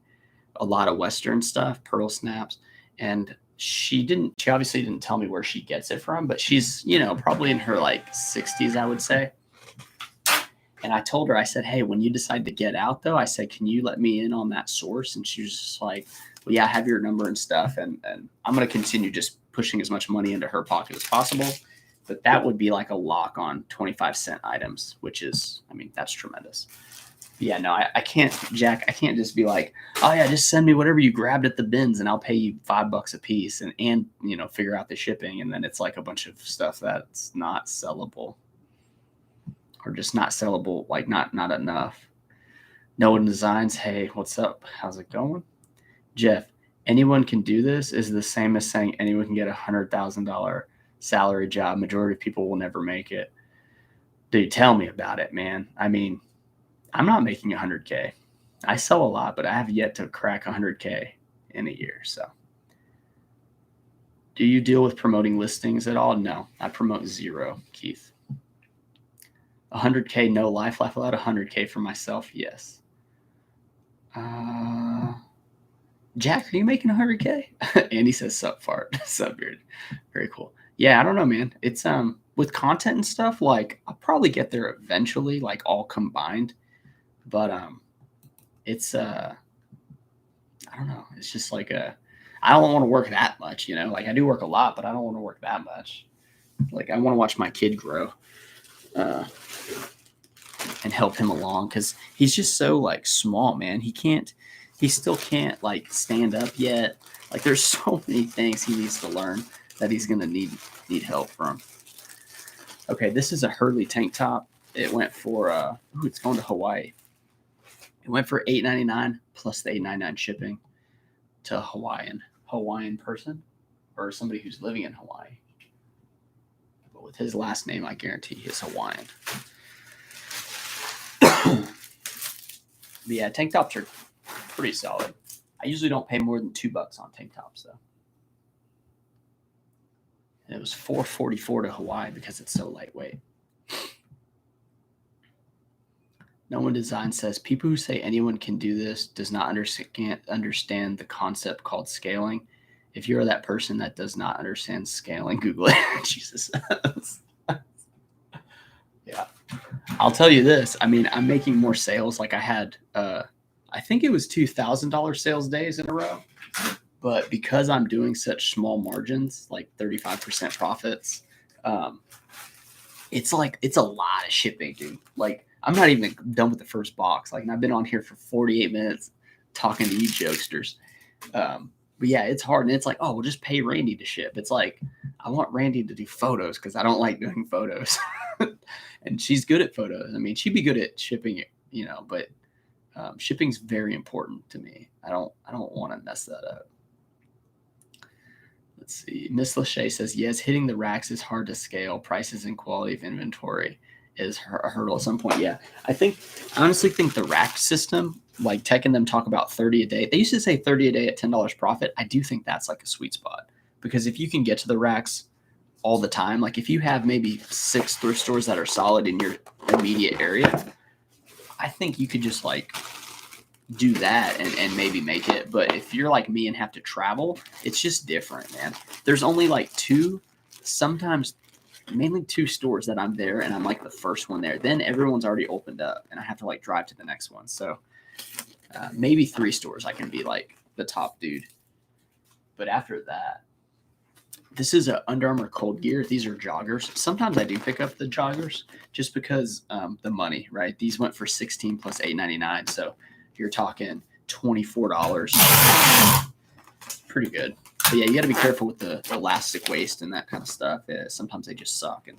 a lot of Western stuff, pearl snaps, and she obviously didn't tell me where she gets it from, but she's, probably in her like 60s, I would say. And I told her, I said, hey, when you decide to get out though, I said, can you let me in on that source? And she was just like, well, yeah, I have your number and stuff. And I'm going to continue just pushing as much money into her pocket as possible. But that would be like a lock on 25-cent items, which is, that's tremendous. Yeah, no, I can't, Jack. I can't just be like, oh yeah, just send me whatever you grabbed at the bins, and I'll pay you $5 a piece, and figure out the shipping, and then it's like a bunch of stuff that's not sellable, or just not sellable, like not enough. No one designs. Hey, what's up? How's it going, Jeff? Anyone can do this is the same as saying anyone can get $100,000 salary job. Majority of people will never make it. Dude, tell me about it, man. I'm not making 100K. I sell a lot, but I have yet to crack 100K in a year. So do you deal with promoting listings at all? No, I promote zero, Keith. 100K, no life allowed. 100K for myself. Yes. Jack, are you making 100K? Andy says sup fart, sup beard. Very cool. Yeah, I don't know, man. It's with content and stuff, like I'll probably get there eventually, like all combined. But it's I don't know. It's just like I don't want to work that much, Like I do work a lot, but I don't want to work that much. Like I want to watch my kid grow, and help him along because he's just so like small, man. He still can't like stand up yet. Like there's so many things he needs to learn that he's gonna need help from. Okay, this is a Hurley tank top. It went for it's going to Hawaii. It went for $8.99 plus the $8.99 shipping to a Hawaiian person or somebody who's living in Hawaii. But with his last name, I guarantee he's Hawaiian. But yeah, tank tops are pretty solid. I usually don't pay more than $2 on tank tops though. And it was $4.44 to Hawaii because it's so lightweight. No One Design says, people who say anyone can do this does not understand the concept called scaling. If you're that person that does not understand scaling, Google it. Jesus. Yeah. I'll tell you this. I'm making more sales. Like I had, I think it was $2,000 sales days in a row. But because I'm doing such small margins, like 35% profits, it's a lot of shipping, dude. Like, I'm not even done with the first box. Like, and I've been on here for 48 minutes talking to you jokesters. But yeah, it's hard. And it's like, oh, we'll just pay Randy to ship. It's like, I want Randy to do photos because I don't like doing photos. And she's good at photos. She'd be good at shipping it, but shipping's very important to me. I don't want to mess that up. Let's see. Miss Lachey says, yes, hitting the racks is hard to scale. Prices and quality of inventory is a hurdle at some point. Yeah. I honestly think the rack system, like Tech and them talk about 30 a day. They used to say 30 a day at $10 profit. I do think that's like a sweet spot because if you can get to the racks all the time, like if you have maybe 6 thrift stores that are solid in your immediate area, I think you could just like do that and maybe make it. But if you're like me and have to travel, it's just different, man. There's only like two, sometimes mainly two stores that I'm there and I'm like the first one there. Then everyone's already opened up and I have to like drive to the next one. So maybe three stores I can be like the top dude. But after that, this is a Under Armour Cold Gear. These are joggers. Sometimes I do pick up the joggers just because the money, right? These went for 16 plus $8.99. So you're talking $24. Pretty good. But yeah, you got to be careful with the elastic waist and that kind of stuff. Sometimes they just suck and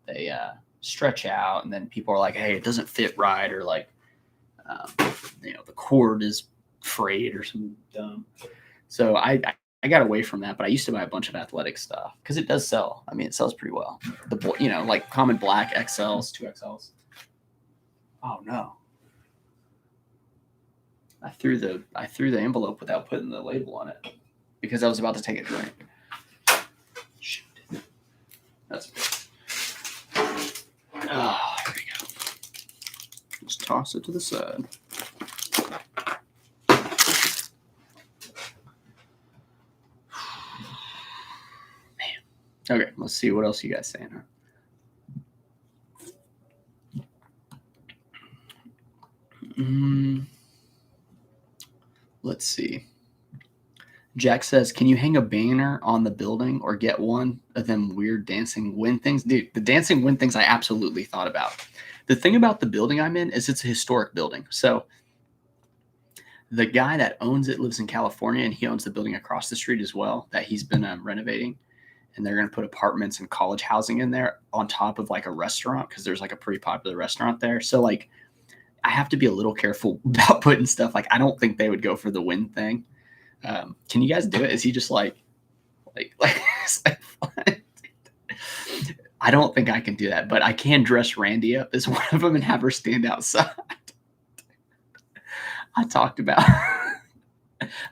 they stretch out, and then people are like, "Hey, it doesn't fit right," or like, the cord is frayed or something dumb. So I got away from that, but I used to buy a bunch of athletic stuff because it does sell. I mean, it sells pretty well. Like common black XLs, 2XLs. Oh no. I threw the envelope without putting the label on it because I was about to take a drink. Shoot. That's good. Oh, here we go. Just toss it to the side. Man. Okay, let's see what else you guys saying. Let's see. Jack says, can you hang a banner on the building or get one of them weird dancing wind things? Dude, the dancing wind things I absolutely thought about. The thing about the building I'm in is it's a historic building. So the guy that owns it lives in California, and he owns the building across the street as well that he's been renovating. And they're going to put apartments and college housing in there on top of like a restaurant because there's like a pretty popular restaurant there. So like I have to be a little careful about putting stuff. Like I don't think they would go for the wind thing. Can you guys do it? Is he just like I don't think I can do that, but I can dress Randy up as one of them and have her stand outside. I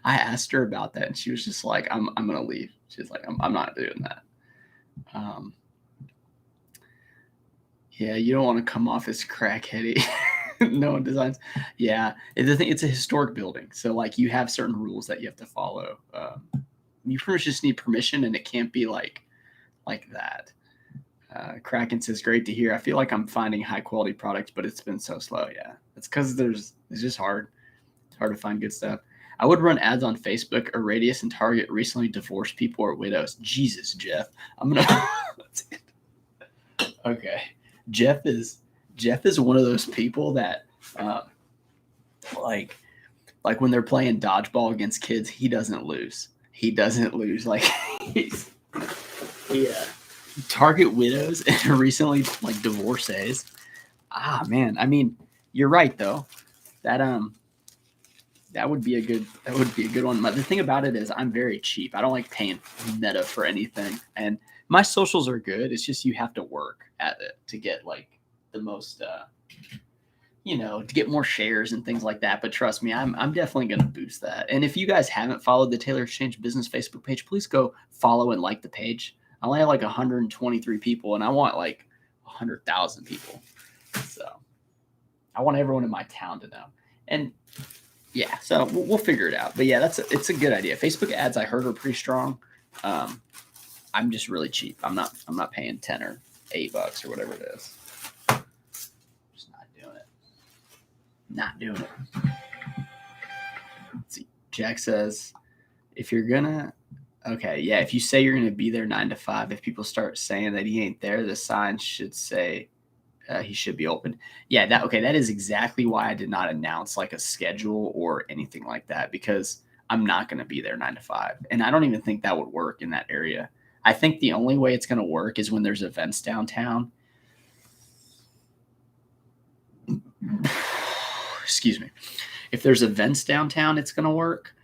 asked her about that and she was just like, I'm going to leave. She's like, I'm not doing that. Yeah, you don't want to come off as crackheady. No one designs. Yeah, it's a historic building, so like you have certain rules that you have to follow. You pretty much just need permission, and it can't be like that. Kraken says, "Great to hear. I feel like I'm finding high quality products, but it's been so slow." Yeah, it's because it's just hard. It's hard to find good stuff. I would run ads on Facebook or Radius and Target recently divorced people or widows. Jesus, Jeff. I'm gonna. Okay, Jeff is one of those people that, like when they're playing dodgeball against kids, he doesn't lose. He doesn't lose. Like he target widows and recently like divorcees. Ah, man. I mean, you're right though. That would be a good one. The thing about it is I'm very cheap. I don't like paying Meta for anything, and my socials are good. It's just you have to work at it to get like the most, to get more shares and things like that. But trust me, I'm definitely going to boost that. And if you guys haven't followed the Taylor Exchange Business Facebook page, please go follow and like the page. I only have like 123 people, and I want like 100,000 people. So I want everyone in my town to know. And yeah, so we'll figure it out. But yeah, it's a good idea. Facebook ads I heard are pretty strong. I'm just really cheap. I'm not paying 10 or $8 or whatever it is. Just not doing it. Let's see. Jack says, if you're gonna, okay, yeah, if you say you're gonna be there 9 to 5, if people start saying that he ain't there, the sign should say he should be open. Yeah, that is exactly why I did not announce like a schedule or anything like that, because I'm not gonna be there 9 to 5, and I don't even think that would work in that area. I think the only way it's gonna work is when there's events downtown. Excuse me. If there's events downtown, it's going to work.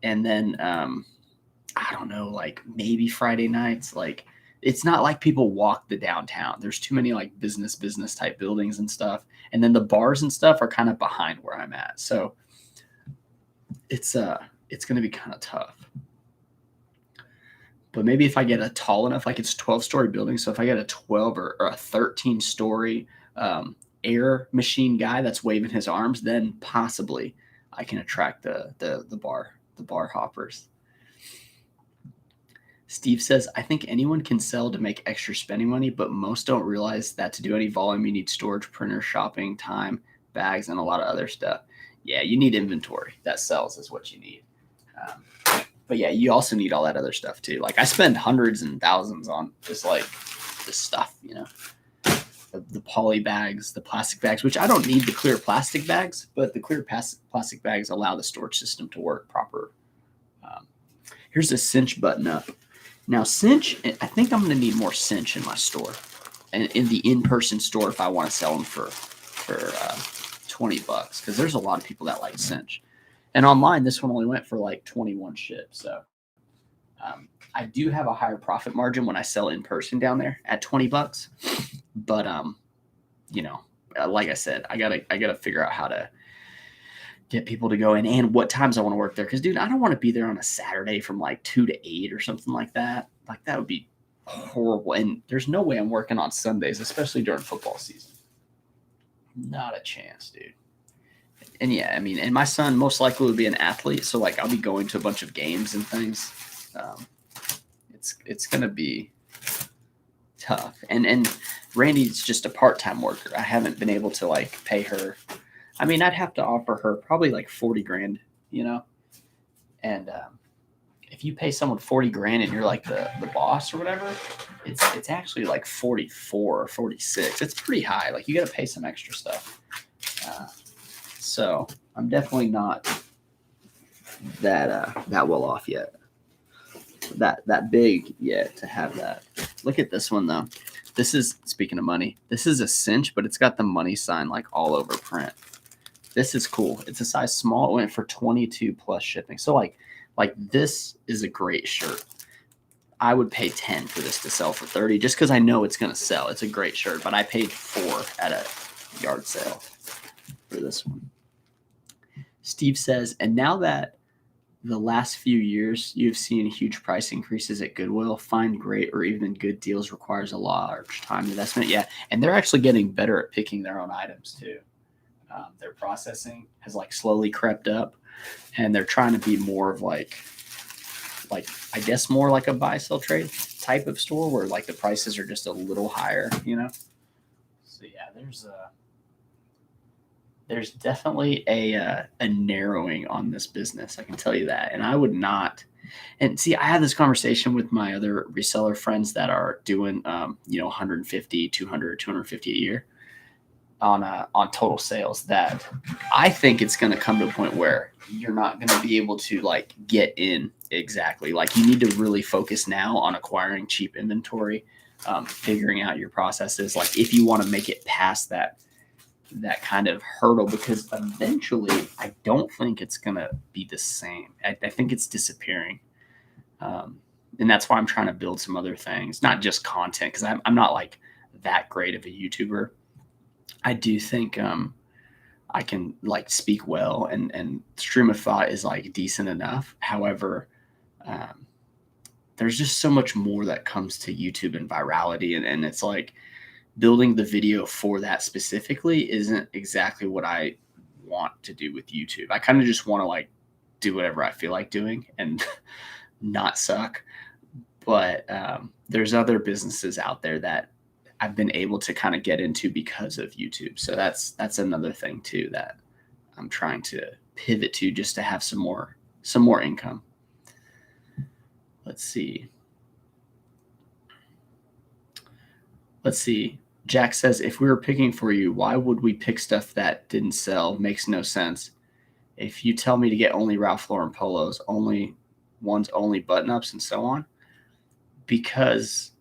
And then, I don't know, like maybe Friday nights, like it's not like people walk the downtown. There's too many like business type buildings and stuff. And then the bars and stuff are kind of behind where I'm at. So it's going to be kind of tough. But maybe if I get a tall enough, like it's a 12-story building. So if I get a 12 or a 13-story air machine guy that's waving his arms, then possibly I can attract the bar hoppers. Steve says, I think anyone can sell to make extra spending money, but most don't realize that to do any volume, you need storage, printer, shopping, time, bags, and a lot of other stuff. Yeah, you need inventory that sells is what you need. But yeah, you also need all that other stuff too. Like I spend hundreds and thousands on just like this stuff, the poly bags, the plastic bags, which I don't need the clear plastic bags, but the clear plastic bags allow the storage system to work proper. Here's a cinch button up. Now cinch, I think I'm going to need more cinch in my store and in the in-person store if I want to sell them for $20 because there's a lot of people that like cinch. And online, this one only went for like 21 ships. So I do have a higher profit margin when I sell in person down there at $20. But like I said, I gotta figure out how to get people to go in and what times I want to work there. Because dude, I don't want to be there on a Saturday from like 2 to 8 or something like that. Like that would be horrible. And there's no way I'm working on Sundays, especially during football season. Not a chance, dude. And yeah, I mean, and my son most likely would be an athlete, so like I'll be going to a bunch of games and things. It's gonna be tough. And Randy's just a part-time worker. I haven't been able to like pay her. I mean, I'd have to offer her probably like 40 grand, And if you pay someone 40 grand and you're like the boss or whatever, it's actually like 44 or 46. It's pretty high. Like you got to pay some extra stuff. So I'm definitely not that well off yet. That big yet to have that. Look at this one though. This is, speaking of money, this is a cinch, but it's got the money sign like all over print. This is cool. It's a size small. It went for 22 plus shipping. So like this is a great shirt. I would pay 10 for this to sell for 30 just because I know it's going to sell. It's a great shirt, but I paid 4 at a yard sale for this one. Steve says, and now that the last few years you've seen huge price increases at Goodwill, find great or even good deals requires a large time investment. Yeah, and they're actually getting better at picking their own items too. Their processing has like slowly crept up, and they're trying to be more of like I guess more like a buy sell trade type of store where like the prices are just a little higher, So yeah, there's definitely a narrowing on this business. I can tell you that. And I would not. And see, I had this conversation with my other reseller friends that are doing, 150, 200, 250 a year on total sales, that I think it's going to come to a point where you're not going to be able to like get in exactly. Like you need to really focus now on acquiring cheap inventory, figuring out your processes. Like if you want to make it past that kind of hurdle, because eventually I don't think it's going to be the same. I think it's disappearing. And that's why I'm trying to build some other things, not just content, because I'm not like that great of a YouTuber. I do think I can like speak well and stream of thought is like decent enough. However, there's just so much more that comes to YouTube and virality. And it's like building the video for that specifically isn't exactly what I want to do with YouTube. I kind of just want to like do whatever I feel like doing and not suck. But there's other businesses out there that I've been able to kind of get into because of YouTube. So that's another thing too that I'm trying to pivot to just to have some more income. Let's see. Jack says, if we were picking for you, why would we pick stuff that didn't sell? Makes no sense. If you tell me to get only Ralph Lauren polos, only button-ups and so on, because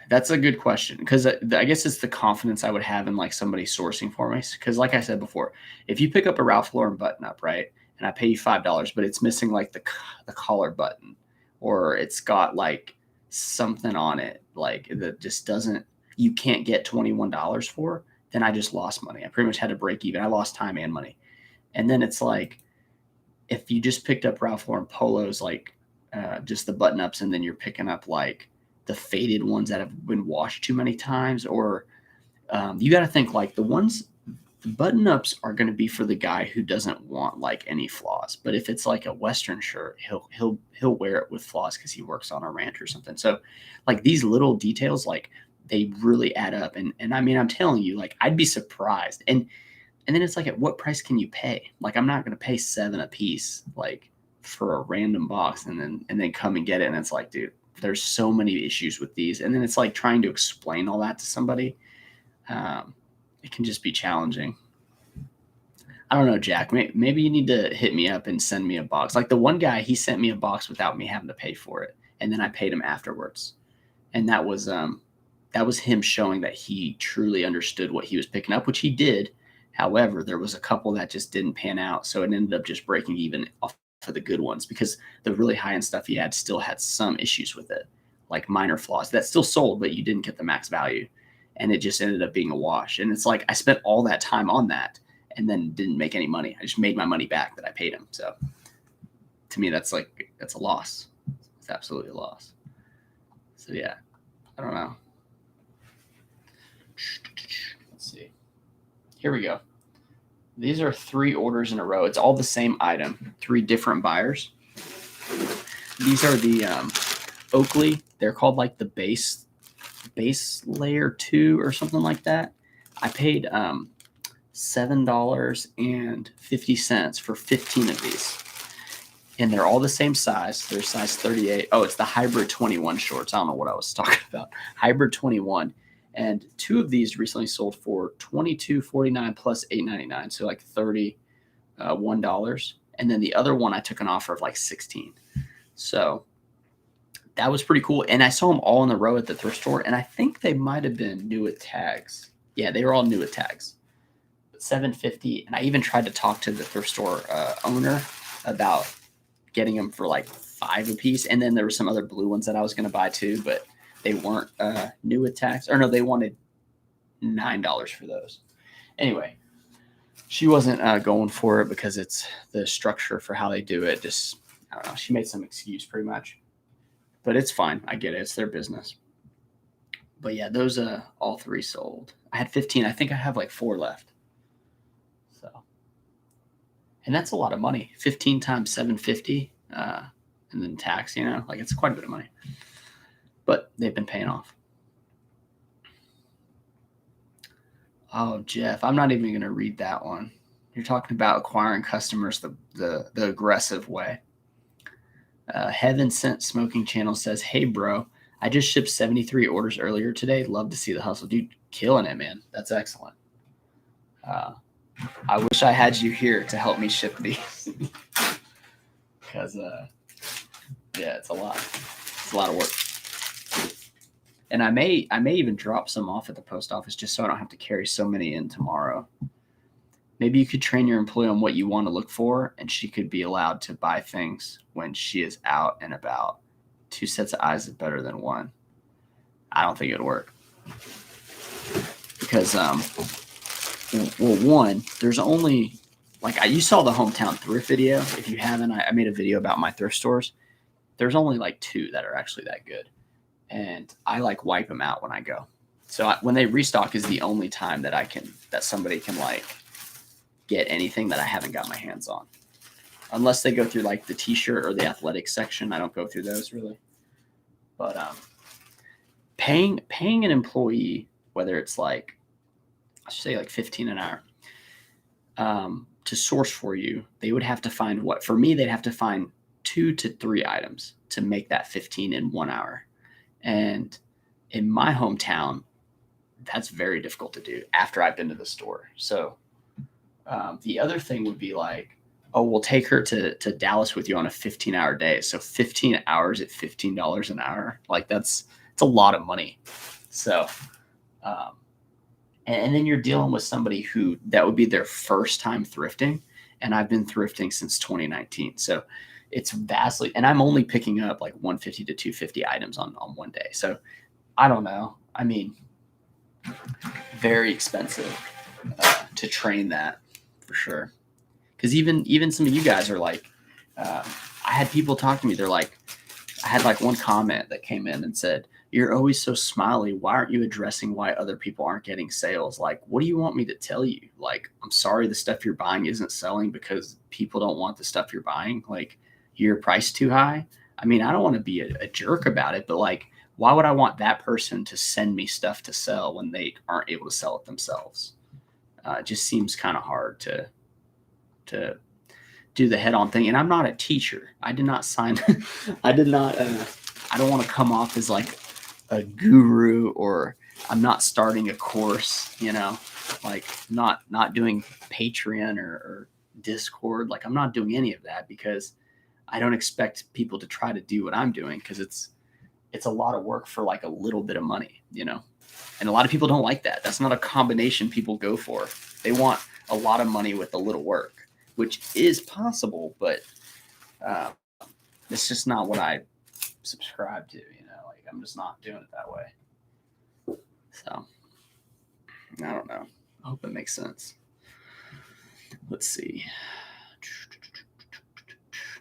that's a good question, because I guess it's the confidence I would have in like somebody sourcing for me. Because like I said before, if you pick up a Ralph Lauren button-up, right, and I pay you $5, but it's missing like the collar button, or it's got like something on it like that just doesn't, you can't get $21 for, then I just lost money. I pretty much had to break even. I lost time and money. And then it's like, if you just picked up Ralph Lauren polos, like just the button ups, and then you're picking up like the faded ones that have been washed too many times, or you got to think like the button ups are going to be for the guy who doesn't want like any flaws. But if it's like a Western shirt, he'll wear it with flaws because he works on a ranch or something. So like these little details, like they really add up. And I mean, I'm telling you, like I'd be surprised. And then it's like, at what price can you pay? Like I'm not going to pay $7 a piece, like for a random box, and then come and get it. And it's like, dude, there's so many issues with these. And then it's like trying to explain all that to somebody. It can just be challenging. I don't know, Jack. Maybe you need to hit me up and send me a box. Like the one guy, he sent me a box without me having to pay for it, and then I paid him afterwards. And that was him showing that he truly understood what he was picking up, which he did. However, there was a couple that just didn't pan out, so it ended up just breaking even off of the good ones because the really high end stuff he had still had some issues with it, like minor flaws that still sold, but you didn't get the max value. And it just ended up being a wash. And it's like I spent all that time on that and then didn't make any money. I just made my money back that I paid him. So to me, that's a loss. It's absolutely a loss. So yeah, I don't know. Let's see. Here we go. These are 3 orders in a row. It's all the same item, 3 different buyers. These are the Oakley. They're called like the base layer 2 or something like that. I paid $7.50 for 15 of these, and they're all the same size. They're size 38. Oh, it's the hybrid 21 shorts. I don't know what I was talking about. Hybrid 21, and 2 of these recently sold for $22.49 plus $8.99, so like $31. And then the other one I took an offer of like 16. So that was pretty cool. And I saw them all in a row at the thrift store, and I think they might have been new with tags. Yeah, they were all new with tags. $7.50. And I even tried to talk to the thrift store owner about getting them for like 5 a piece. And then there were some other blue ones that I was going to buy too, but they weren't new with tags. Or no, they wanted $9 for those. Anyway, she wasn't going for it because it's the structure for how they do it. Just, I don't know. She made some excuse pretty much. But it's fine. I get it. It's their business. But yeah, those all 3 sold. I had 15. I think I have like 4 left. So, and that's a lot of money. 15 times $7.50, and then tax. Like it's quite a bit of money. But they've been paying off. Oh, Jeff, I'm not even going to read that one. You're talking about acquiring customers the aggressive way. Heaven Sent Smoking Channel says, "Hey, bro, I just shipped 73 orders earlier today. Love to see the hustle." Dude, killing it, man. That's excellent. I wish I had you here to help me ship these. Because, yeah, it's a lot. It's a lot of work. And I may even drop some off at the post office just so I don't have to carry so many in tomorrow. Maybe you could train your employee on what you want to look for, and she could be allowed to buy things when she is out and about. 2 sets of eyes is better than 1. I don't think it'd work. Because, well, 1, there's only, like, you saw the hometown thrift video. If you haven't, I made a video about my thrift stores. There's only like 2 that are actually that good. And I like wipe them out when I go. So when they restock is the only time that somebody can like get anything that I haven't got my hands on. Unless they go through like the t-shirt or the athletic section. I don't go through those really. But paying an employee, whether it's like, I should say like 15 an hour, to source for you, they would have to find for me, they'd have to find 2 to 3 items to make that 15 in 1 hour. And in my hometown, that's very difficult to do after I've been to the store. So the other thing would be like, oh, we'll take her to Dallas with you on a 15-hour day. So 15 hours at $15 an hour. Like it's a lot of money. So, and then you're dealing with somebody who that would be their first time thrifting. And I've been thrifting since 2019. So it's vastly, and I'm only picking up like 150 to 250 items on one day. So I don't know. I mean, very expensive to train that for sure. Because even some of you guys are like, I had people talk to me. They're like, I I had like one comment that came in and said, "You're always so smiley. Why aren't you addressing why other people aren't getting sales? Like, what do you want me to tell you? Like, I'm sorry the stuff you're buying isn't selling because people don't want the stuff you're buying. Like, your price too high." I mean, I don't want to be a jerk about it, but like, why would I want that person to send me stuff to sell when they aren't able to sell it themselves? It just seems kind of hard to do the head-on thing. And I'm not a teacher. I did not sign. I did not. I don't want to come off as like a guru, or I'm not starting a course. Like not doing Patreon or Discord. Like I'm not doing any of that because I don't expect people to try to do what I'm doing, because it's a lot of work for like a little bit of money. And a lot of people don't like that. That's not a combination people go for. They want a lot of money with a little work, which is possible, but it's just not what I subscribe to. Like I'm just not doing it that way. So I don't know. I hope it makes sense. Let's see.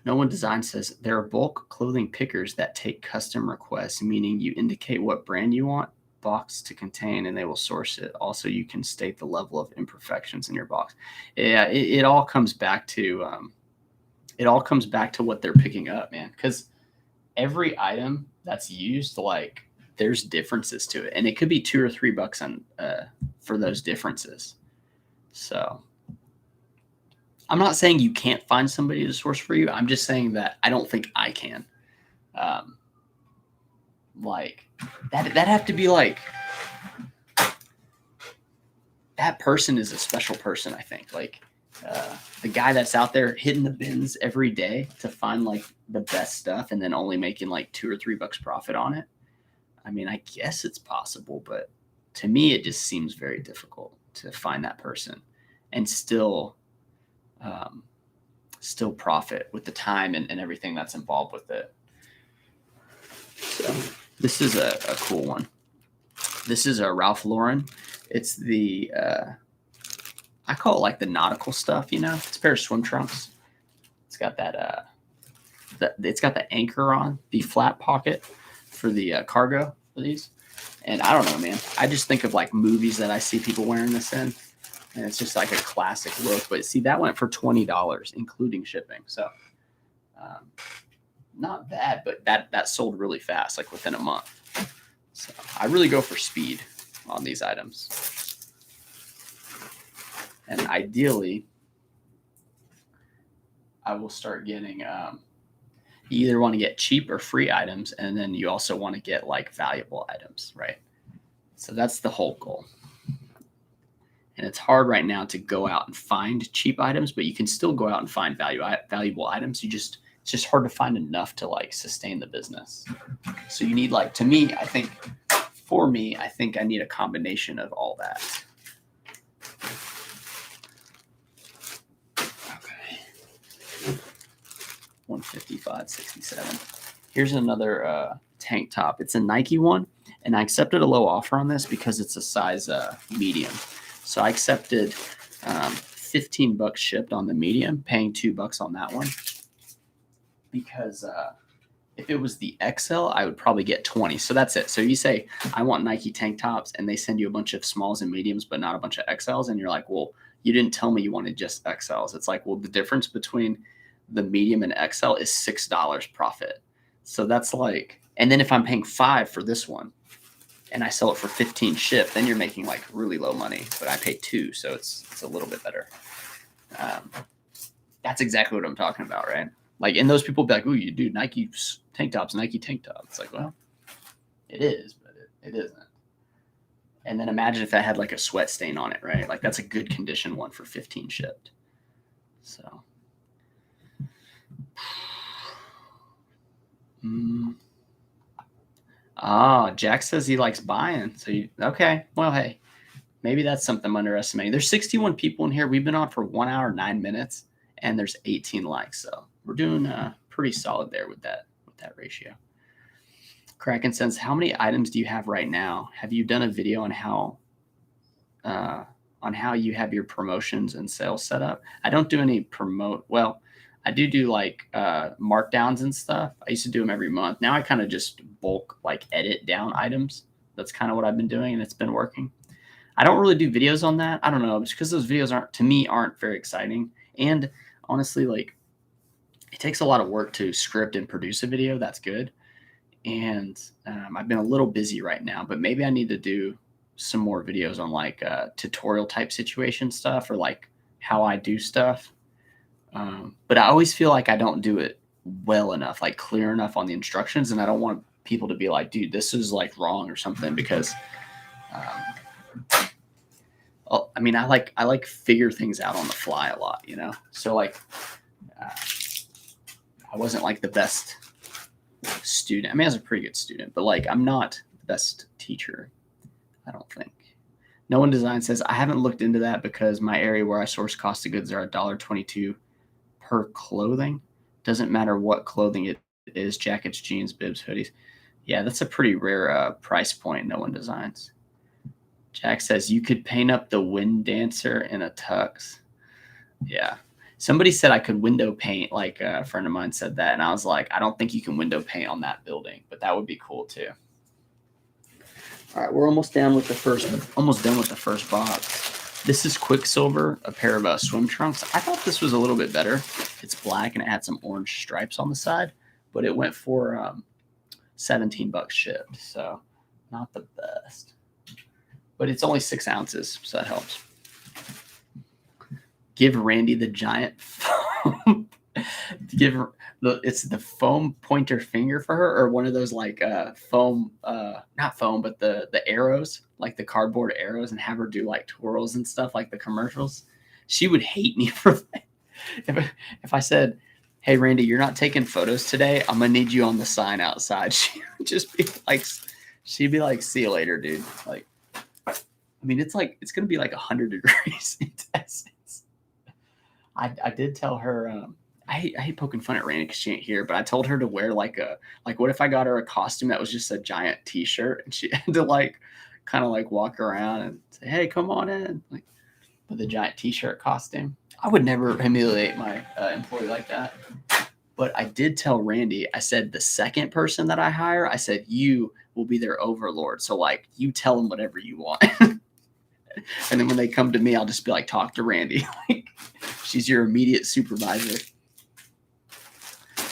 No One Design says there are bulk clothing pickers that take custom requests, meaning you indicate what brand you want box to contain and they will source it. Also, you can state the level of imperfections in your box. Yeah, it all comes back to what they're picking up, man. Because every item that's used, like there's differences to it, and it could be $2 or $3 on for those differences. So I'm not saying you can't find somebody to source for you. I'm just saying that I don't think I can. Like that'd have to be like, that person is a special person, I think. Like the guy that's out there hitting the bins every day to find like the best stuff and then only making like $2 or $3 profit on it. I mean, I guess it's possible, but to me, it just seems very difficult to find that person and still profit with the time and everything that's involved with it. So this is a cool one. This is a Ralph Lauren. It's the I call it like the nautical stuff. It's a pair of swim trunks. It's got that it's got the anchor on the flat pocket for the cargo for these. And I don't know, man. I just think of like movies that I see people wearing this in. And it's just like a classic look. But see, that went for $20, including shipping. So not bad, but that sold really fast, like within a month. So I really go for speed on these items. And ideally, I will start getting, you either want to get cheap or free items, and then you also want to get like valuable items, right? So that's the whole goal. And it's hard right now to go out and find cheap items, but you can still go out and find valuable items. It's just hard to find enough to like sustain the business. So you need, like, for me, I think I need a combination of all that. Okay. 155.67. Here's another tank top. It's a Nike one, and I accepted a low offer on this because it's a size medium. So I accepted $15 shipped on the medium, paying $2 on that one. Because if it was the XL, I would probably get 20. So that's it. So you say, I want Nike tank tops, and they send you a bunch of smalls and mediums, but not a bunch of XLs. And you're like, well, you didn't tell me you wanted just XLs. It's like, well, the difference between the medium and XL is $6 profit. So that's like, and then if I'm paying $5 for this one and I sell it for 15 shipped, then you're making like really low money, but I pay $2. So it's a little bit better. That's exactly what I'm talking about, right? Like, and those people be like, "Ooh, you do Nike tank tops, Nike tank top." It's like, well, it is, but it isn't. And then imagine if that had like a sweat stain on it, right? Like that's a good condition one for 15 shipped. So, Jack says he likes buying. So okay, well, hey, maybe that's something I'm underestimating. There's 61 people in here. We've been on for 1 hour, 9 minutes, and there's 18 likes. So we're doing pretty solid there with that ratio. Kraken says, how many items do you have right now? Have you done a video on how you have your promotions and sales set up? I don't do any well, I do like markdowns and stuff. I used to do them every month. Now I kind of just bulk like edit down items. That's kind of what I've been doing, and it's been working. I don't really do videos on that. I don't know. It's because those videos aren't very exciting. And honestly, like it takes a lot of work to script and produce a video. That's good. And I've been a little busy right now, but maybe I need to do some more videos on like tutorial type situation stuff or like how I do stuff. But I always feel like I don't do it well enough, like clear enough on the instructions, and I don't want people to be like, "Dude, this is like wrong" or something. Because, I mean, I like figure things out on the fly a lot, you know. So like, uh, I wasn't like the best student. I mean, I was a pretty good student, but like, I'm not the best teacher. I don't think. No One Design says I haven't looked into that because my area where I source cost of goods are $1.22 per clothing. Doesn't matter what clothing it is, jackets, jeans, bibs, hoodies. Yeah, that's a pretty rare price point. No One Designs. Jack says you could paint up the wind dancer in a tux. Yeah. Somebody said I could window paint, like a friend of mine said that. And I was like, I don't think you can window paint on that building, but that would be cool too. All right, we're almost done with the first box. This is Quicksilver, a pair of swim trunks. I thought this was a little bit better. It's black and it had some orange stripes on the side, but it went for $17 shipped, so not the best. But it's only 6 ounces, so that helps. Give Randy the giant foam. It's the foam pointer finger for her, or one of those like foam, not foam, but the arrows, like the cardboard arrows, and have her do like twirls and stuff like the commercials. She would hate me for that. If I said, "Hey Randy, you're not taking photos today, I'm gonna need you on the sign outside," she would just be like, she'd be like, "See you later, dude." Like, I mean, it's gonna be like 100 degrees in Texas. I did tell her. I hate poking fun at Randy because she ain't here, but I told her to wear like what if I got her a costume that was just a giant T-shirt and she had to like kind of like walk around and say, "Hey, come on in," like with a giant T-shirt costume. I would never humiliate my employee like that. But I did tell Randy, I said, the second person that I hire, I said, you will be their overlord. So like you tell them whatever you want. And then when they come to me, I'll just be like, talk to Randy. Like, she's your immediate supervisor.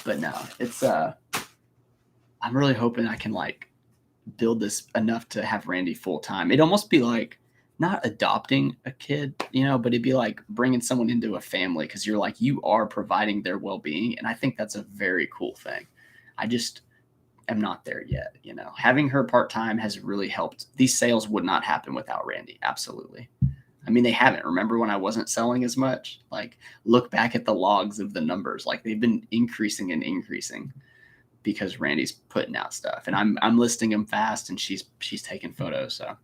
But no, it's I'm really hoping I can like build this enough to have Randy full time. It'd almost be like not adopting a kid, you know, but it'd be like bringing someone into a family because you're like, you are providing their well-being. And I think that's a very cool thing. I just am not there yet, you know. Having her part-time has really helped. These sales would not happen without Randy. Absolutely. I mean, they haven't. Remember when I wasn't selling as much? Like, look back at the logs of the numbers. Like, they've been increasing and increasing because Randy's putting out stuff, and I'm listing them fast, and she's taking photos. So,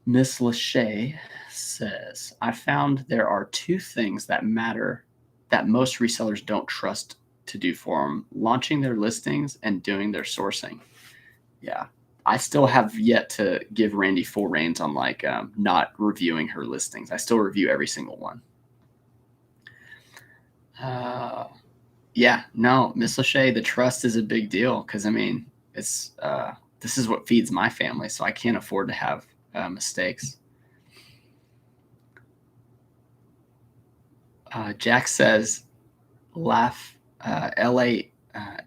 Miss Lachey says, I found there are 2 things that matter that most resellers don't trust to do for them: launching their listings and doing their sourcing. Yeah. I still have yet to give Randy full reins on like not reviewing her listings. I still review every single one. Yeah, no, Miss Lachey, the trust is a big deal because I mean, it's this is what feeds my family, so I can't afford to have mistakes. Jack says, laugh.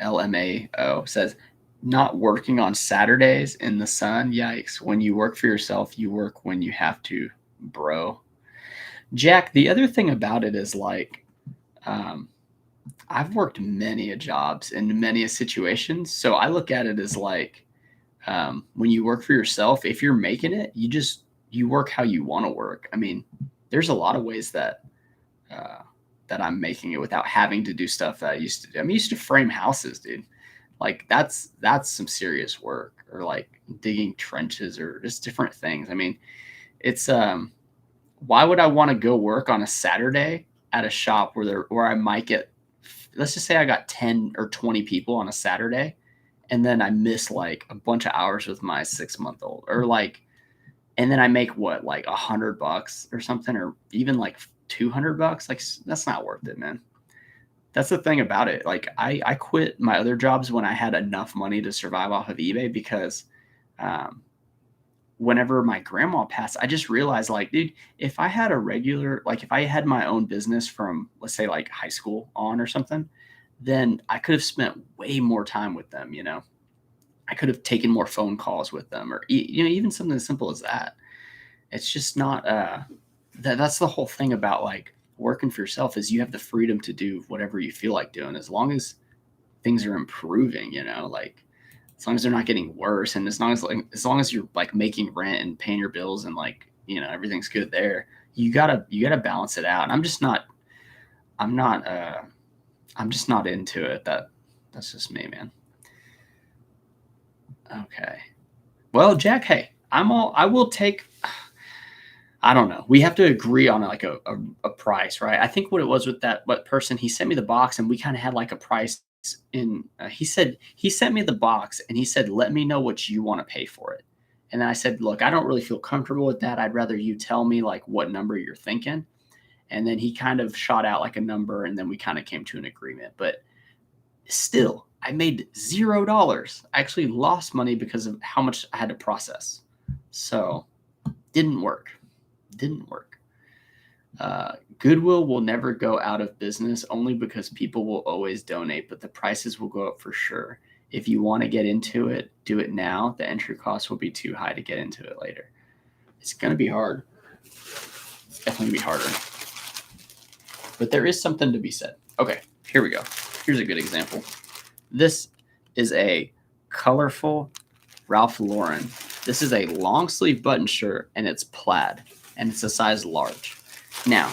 LMAO says, not working on Saturdays in the sun. Yikes. When you work for yourself, you work when you have to, bro. Jack, the other thing about it is like, I've worked many a jobs in many a situations. So I look at it as like, when you work for yourself, if you're making it, you work how you want to work. I mean, there's a lot of ways that I'm making it without having to do stuff that I used to do. I mean, I used to frame houses, dude. Like that's some serious work, or like digging trenches or just different things. I mean, it's why would I want to go work on a Saturday at a shop where I might get, let's just say I got 10 or 20 people on a Saturday, and then I miss like a bunch of hours with my 6-month-old, or like, and then I make what, like $100 or something, or even like $200. Like, that's not worth it, man. That's the thing about it. Like, I quit my other jobs when I had enough money to survive off of eBay because um, whenever my grandma passed, I just realized, like, dude, if I had a regular, like, if I had my own business from, let's say, like high school on or something, then I could have spent way more time with them. I could have taken more phone calls with them, or even something as simple as that. It's just not. That's the whole thing about like working for yourself is you have the freedom to do whatever you feel like doing as long as things are improving. Like as long as they're not getting worse, and as long as you're like making rent and paying your bills and like everything's good there. You gotta balance it out. And I'm just not. I'm not. I'm just not into it. That's just me, man. Okay. Well, Jack, hey, I will take, I don't know. We have to agree on like a price, right? I think what it was with what person, he sent me the box and we kind of had like a price he sent me the box and he said, let me know what you want to pay for it. And then I said, look, I don't really feel comfortable with that. I'd rather you tell me like what number you're thinking. And then he kind of shot out like a number and then we kind of came to an agreement. But still, I made $0. I actually lost money because of how much I had to process. So didn't work. Goodwill will never go out of business only because people will always donate, but the prices will go up for sure. If you want to get into it, do it now. The entry cost will be too high to get into it later. It's going to be hard. Definitely be harder. But there is something to be said. Okay, here we go. Here's a good example. This is a colorful Ralph Lauren. This is a long sleeve button shirt and it's plaid and it's a size large. Now,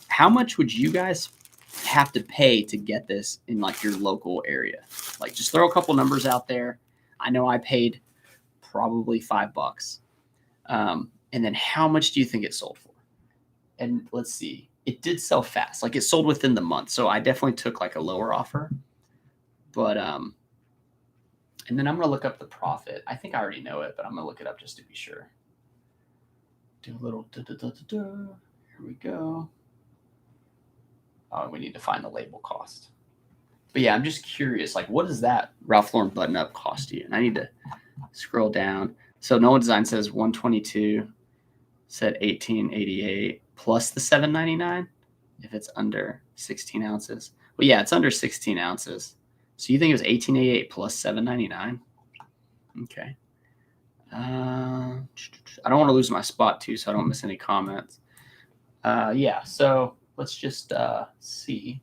how much would you guys have to pay to get this in like your local area? Like just throw a couple numbers out there. I know I paid probably $5. And then how much do you think it sold for? And let's see, it did sell fast. Like it sold within the month. So I definitely took like a lower offer. But and then I'm gonna look up the profit. I think I already know it, but I'm gonna look it up just to be sure. Do a little Here we go. Oh, we need to find the label cost. But yeah, I'm just curious, like what does that Ralph Lauren button up cost you? And I need to scroll down. So No One Design says 122, said 1888 plus the $7.99 if it's under 16 ounces. Well, yeah, it's under 16 ounces. So you think it was 1888 plus $7.99? Okay. I don't want to lose my spot too, so I don't miss any comments. Yeah, so let's just see.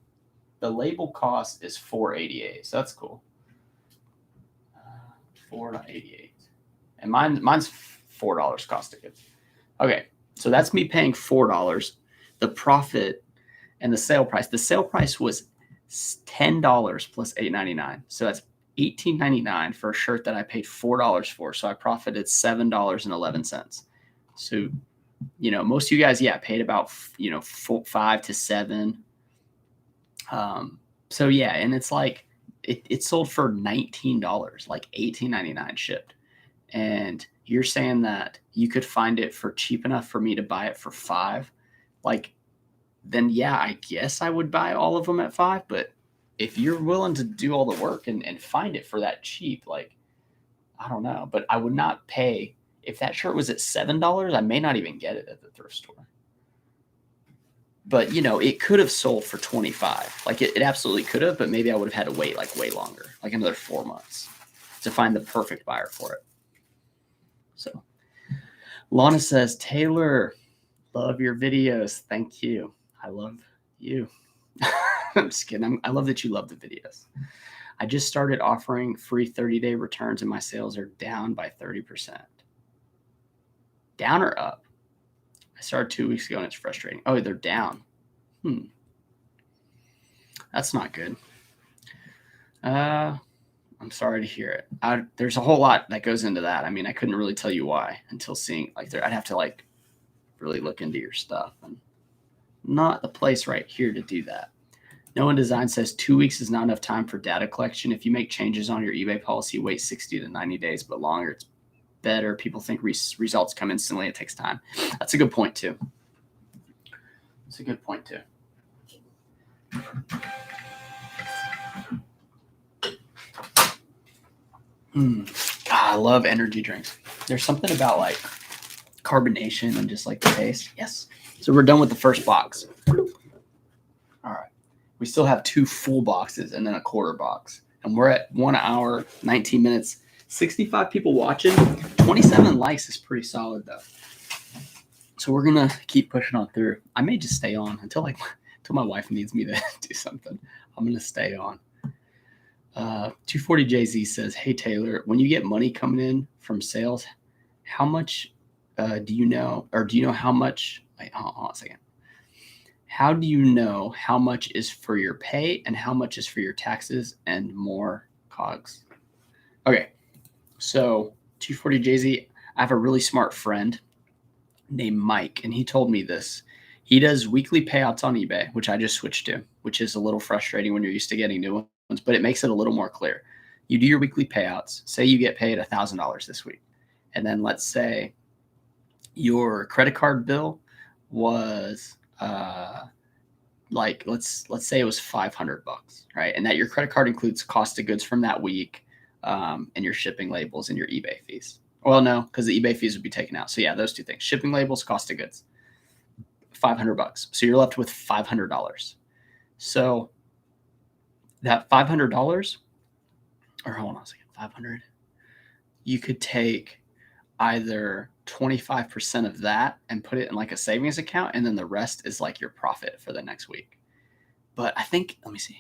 The label cost is $4.88, so that's cool. $4.88, and mine's $4 cost of it. Okay, so that's me paying $4. The profit and the sale price. The sale price was $10 plus $8.99, so that's $18.99 for a shirt that I paid $4 for. So I profited $7.11. So, most of you guys, paid about, 5 to 7. So yeah, and it's like, it sold for $19, like $18.99 shipped. And you're saying that you could find it for cheap enough for me to buy it for $5. Like, then yeah, I guess I would buy all of them at $5. But if you're willing to do all the work and find it for that cheap, like, I don't know, but I would not pay. If that shirt was at $7, I may not even get it at the thrift store. But, it could have sold for $25. Like it absolutely could have, but maybe I would have had to wait like way longer, like another 4 months to find the perfect buyer for it. So Lana says, Taylor, love your videos. Thank you. I love you. I'm just kidding. I love that you love the videos. I just started offering free 30-day returns and my sales are down by 30%. Down or up? I started 2 weeks ago and it's frustrating. Oh, they're down. That's not good. I'm sorry to hear it. There's a whole lot that goes into that. I mean, I couldn't really tell you why until seeing I'd have to really look into your stuff, and not the place right here to do that. No One Design says 2 weeks is not enough time for data collection. If you make changes on your eBay policy, wait 60 to 90 days, but longer, it's better. People think results come instantly. It takes time. That's a good point too. It's a good point too. I love energy drinks. There's something about like carbonation and just like the taste. Yes. So we're done with the first box. All right. We still have 2 full boxes and then a quarter box. And we're at 1 hour, 19 minutes, 65 people watching. 27 likes is pretty solid though. So we're going to keep pushing on through. I may just stay on until my wife needs me to do something. I'm going to stay on. 240 JZ says, "Hey Taylor, when you get money coming in from sales, how much do you know how much? Wait, hold on a second. How do you know how much is for your pay and how much is for your taxes and more cogs?" Okay, so 240 JZ, I have a really smart friend named Mike, and he told me this. He does weekly payouts on eBay, which I just switched to, which is a little frustrating when you're used to getting new ones, but it makes it a little more clear. You do your weekly payouts. Say you get paid $1,000 this week, and then let's say your credit card bill was let's say it was $500, right? And that your credit card includes cost of goods from that week, and your shipping labels and your eBay fees. Well, no, because the eBay fees would be taken out. So yeah, those 2 things: shipping labels, cost of goods. $500. So you're left with $500. So that $500, or hold on a second, 500. You could take either 25% of that and put it in like a savings account, and then the rest is like your profit for the next week. But I think, let me see.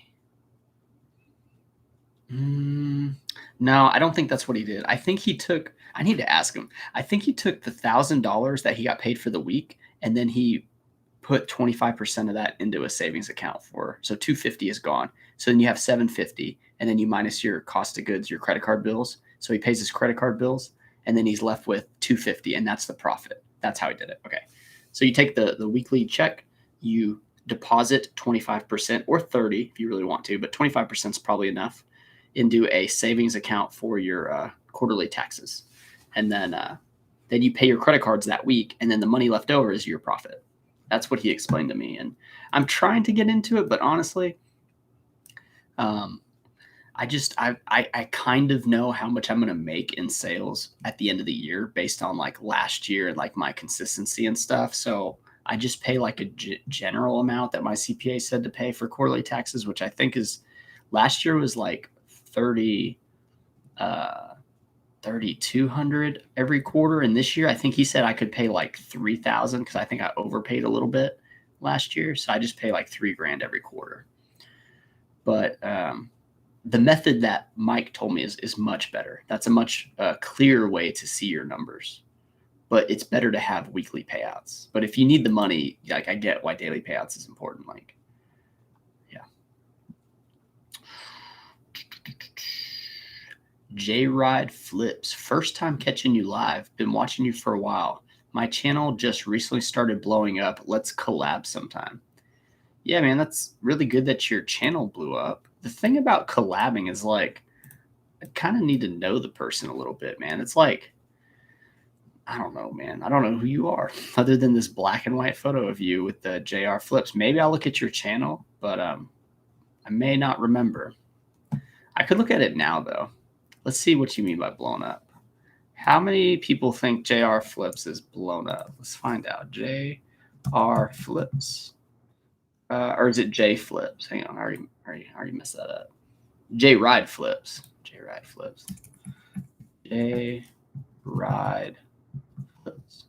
No, I don't think that's what he did. I think he took, I need to ask him. I think he took the $1,000 that he got paid for the week, and then he put 25% of that into a savings account so 250 is gone. So then you have 750, and then you minus your cost of goods, your credit card bills. So he pays his credit card bills, and then he's left with 250, and that's the profit. That's how he did it. Okay. So you take the weekly check, you deposit 25% or 30 if you really want to, but 25% is probably enough, into a savings account for your quarterly taxes. And then you pay your credit cards that week, and then the money left over is your profit. That's what he explained to me. And I'm trying to get into it, but honestly, I kind of know how much I'm going to make in sales at the end of the year based on like last year and like my consistency and stuff. So I just pay like a general amount that my CPA said to pay for quarterly taxes, which I think is last year was like 3,200 every quarter. And this year, I think he said I could pay like 3,000 because I think I overpaid a little bit last year. So I just pay like $3,000 every quarter. But the method that Mike told me is much better. That's a much clearer way to see your numbers. But it's better to have weekly payouts. But if you need the money, like I get why daily payouts is important. Like, yeah. J-Ride Flips. First time catching you live. Been watching you for a while. My channel just recently started blowing up. Let's collab sometime. Yeah, man, that's really good that your channel blew up. The thing about collabing is like, I kind of need to know the person a little bit, man. It's like, I don't know, man. I don't know who you are other than this black and white photo of you with the JR Flips. Maybe I'll look at your channel, but I may not remember. I could look at it now, though. Let's see what you mean by blown up. How many people think JR Flips is blown up? Let's find out. JR Flips. Or is it J Flips? Hang on, I already messed that up. J Ride Flips. J Ride Flips. J Ride Flips. Is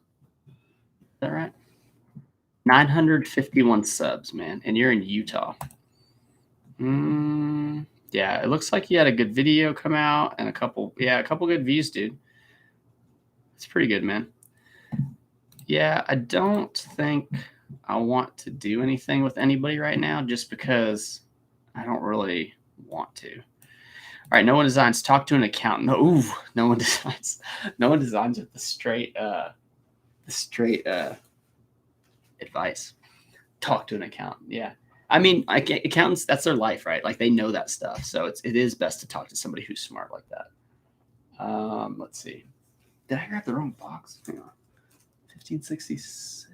that right? 951 subs, man, and you're in Utah. Yeah, it looks like you had a good video come out and a couple good views, dude. It's pretty good, man. Yeah, I don't think I want to do anything with anybody right now just because I don't really want to. All right, no one designs. Talk to an accountant. No, no one designs. No one designs with the straight advice. Talk to an accountant. Yeah. I mean, accountants, that's their life, right? Like they know that stuff. So it is best to talk to somebody who's smart like that. Let's see. Did I grab the wrong box? Hang on. 1566.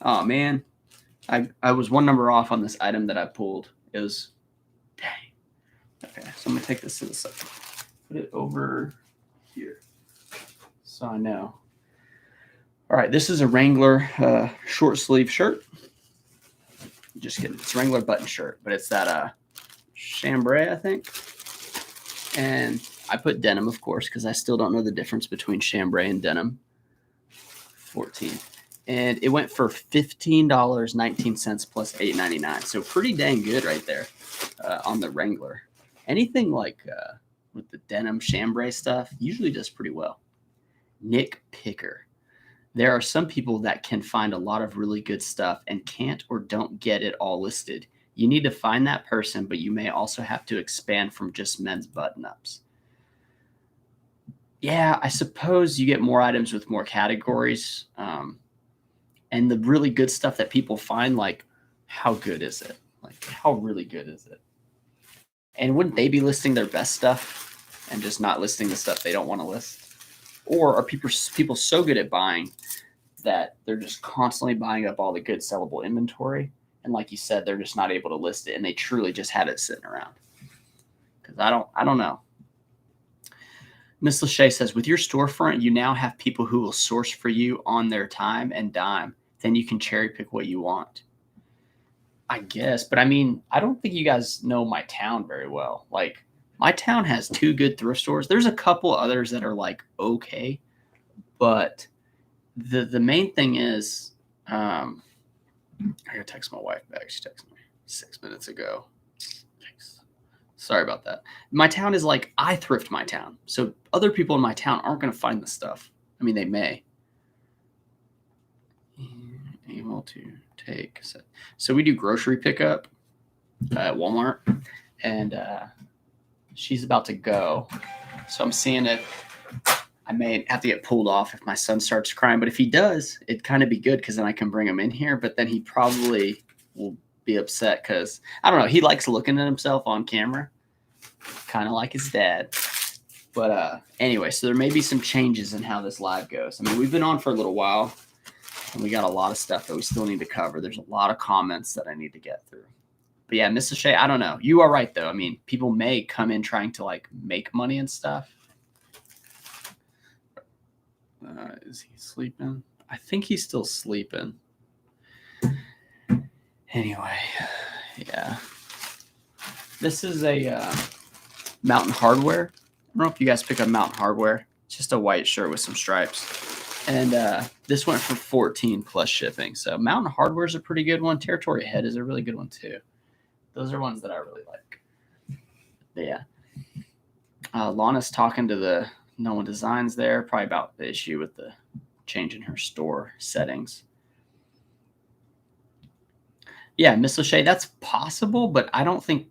Oh, man. I was one number off on this item that I pulled. It was dang. Okay, so I'm gonna take this to the side. Put it over here so I know. All right, this is a Wrangler short sleeve shirt. Just kidding. It's a Wrangler button shirt, but it's that chambray, I think. And I put denim, of course, because I still don't know the difference between chambray and denim. 14. And it went for $15.19 plus $8.99. So pretty dang good right there on the Wrangler. Anything like with the denim chambray stuff usually does pretty well. Nick Picker. There are some people that can find a lot of really good stuff and can't or don't get it all listed. You need to find that person, but you may also have to expand from just men's button-ups. Yeah, I suppose you get more items with more categories. And the really good stuff that people find, like, how good is it? Like, how really good is it? And wouldn't they be listing their best stuff and just not listing the stuff they don't want to list? Or are people so good at buying that they're just constantly buying up all the good sellable inventory? And like you said, they're just not able to list it, and they truly just had it sitting around. Because I don't know. Miss Lachey says, with your storefront, you now have people who will source for you on their time and dime. Then you can cherry pick what you want. I guess, but I mean, I don't think you guys know my town very well. Like, my town has 2 good thrift stores. There's a couple others that are like okay, but the main thing is, I gotta text my wife back. She texted me 6 minutes ago. Thanks. Sorry about that. My town is like, I thrift my town, so other people in my town aren't gonna find the stuff. I mean, they may. Able to take. So we do grocery pickup at Walmart, and she's about to go. So I'm seeing if I may have to get pulled off if my son starts crying. But if he does, it'd kind of be good because then I can bring him in here. But then he probably will be upset because, I don't know, he likes looking at himself on camera, kind of like his dad. But anyway, so there may be some changes in how this live goes. I mean, we've been on for a little while, and we got a lot of stuff that we still need to cover. There's a lot of comments that I need to get through. But yeah, Mrs. Shea, I don't know. You are right, though. I mean, people may come in trying to, like, make money and stuff. Is he sleeping? I think he's still sleeping. Anyway, yeah. This is a Mountain Hardwear. I don't know if you guys pick up Mountain Hardwear. It's just a white shirt with some stripes. And this went for 14 plus shipping. So Mountain Hardwear is a pretty good one. Territory Head is a really good one, too. Those are ones that I really like. But yeah. Lana's talking to the No One Designs there, probably about the issue with the change in her store settings. Yeah, Miss Lachey, that's possible, but I don't think.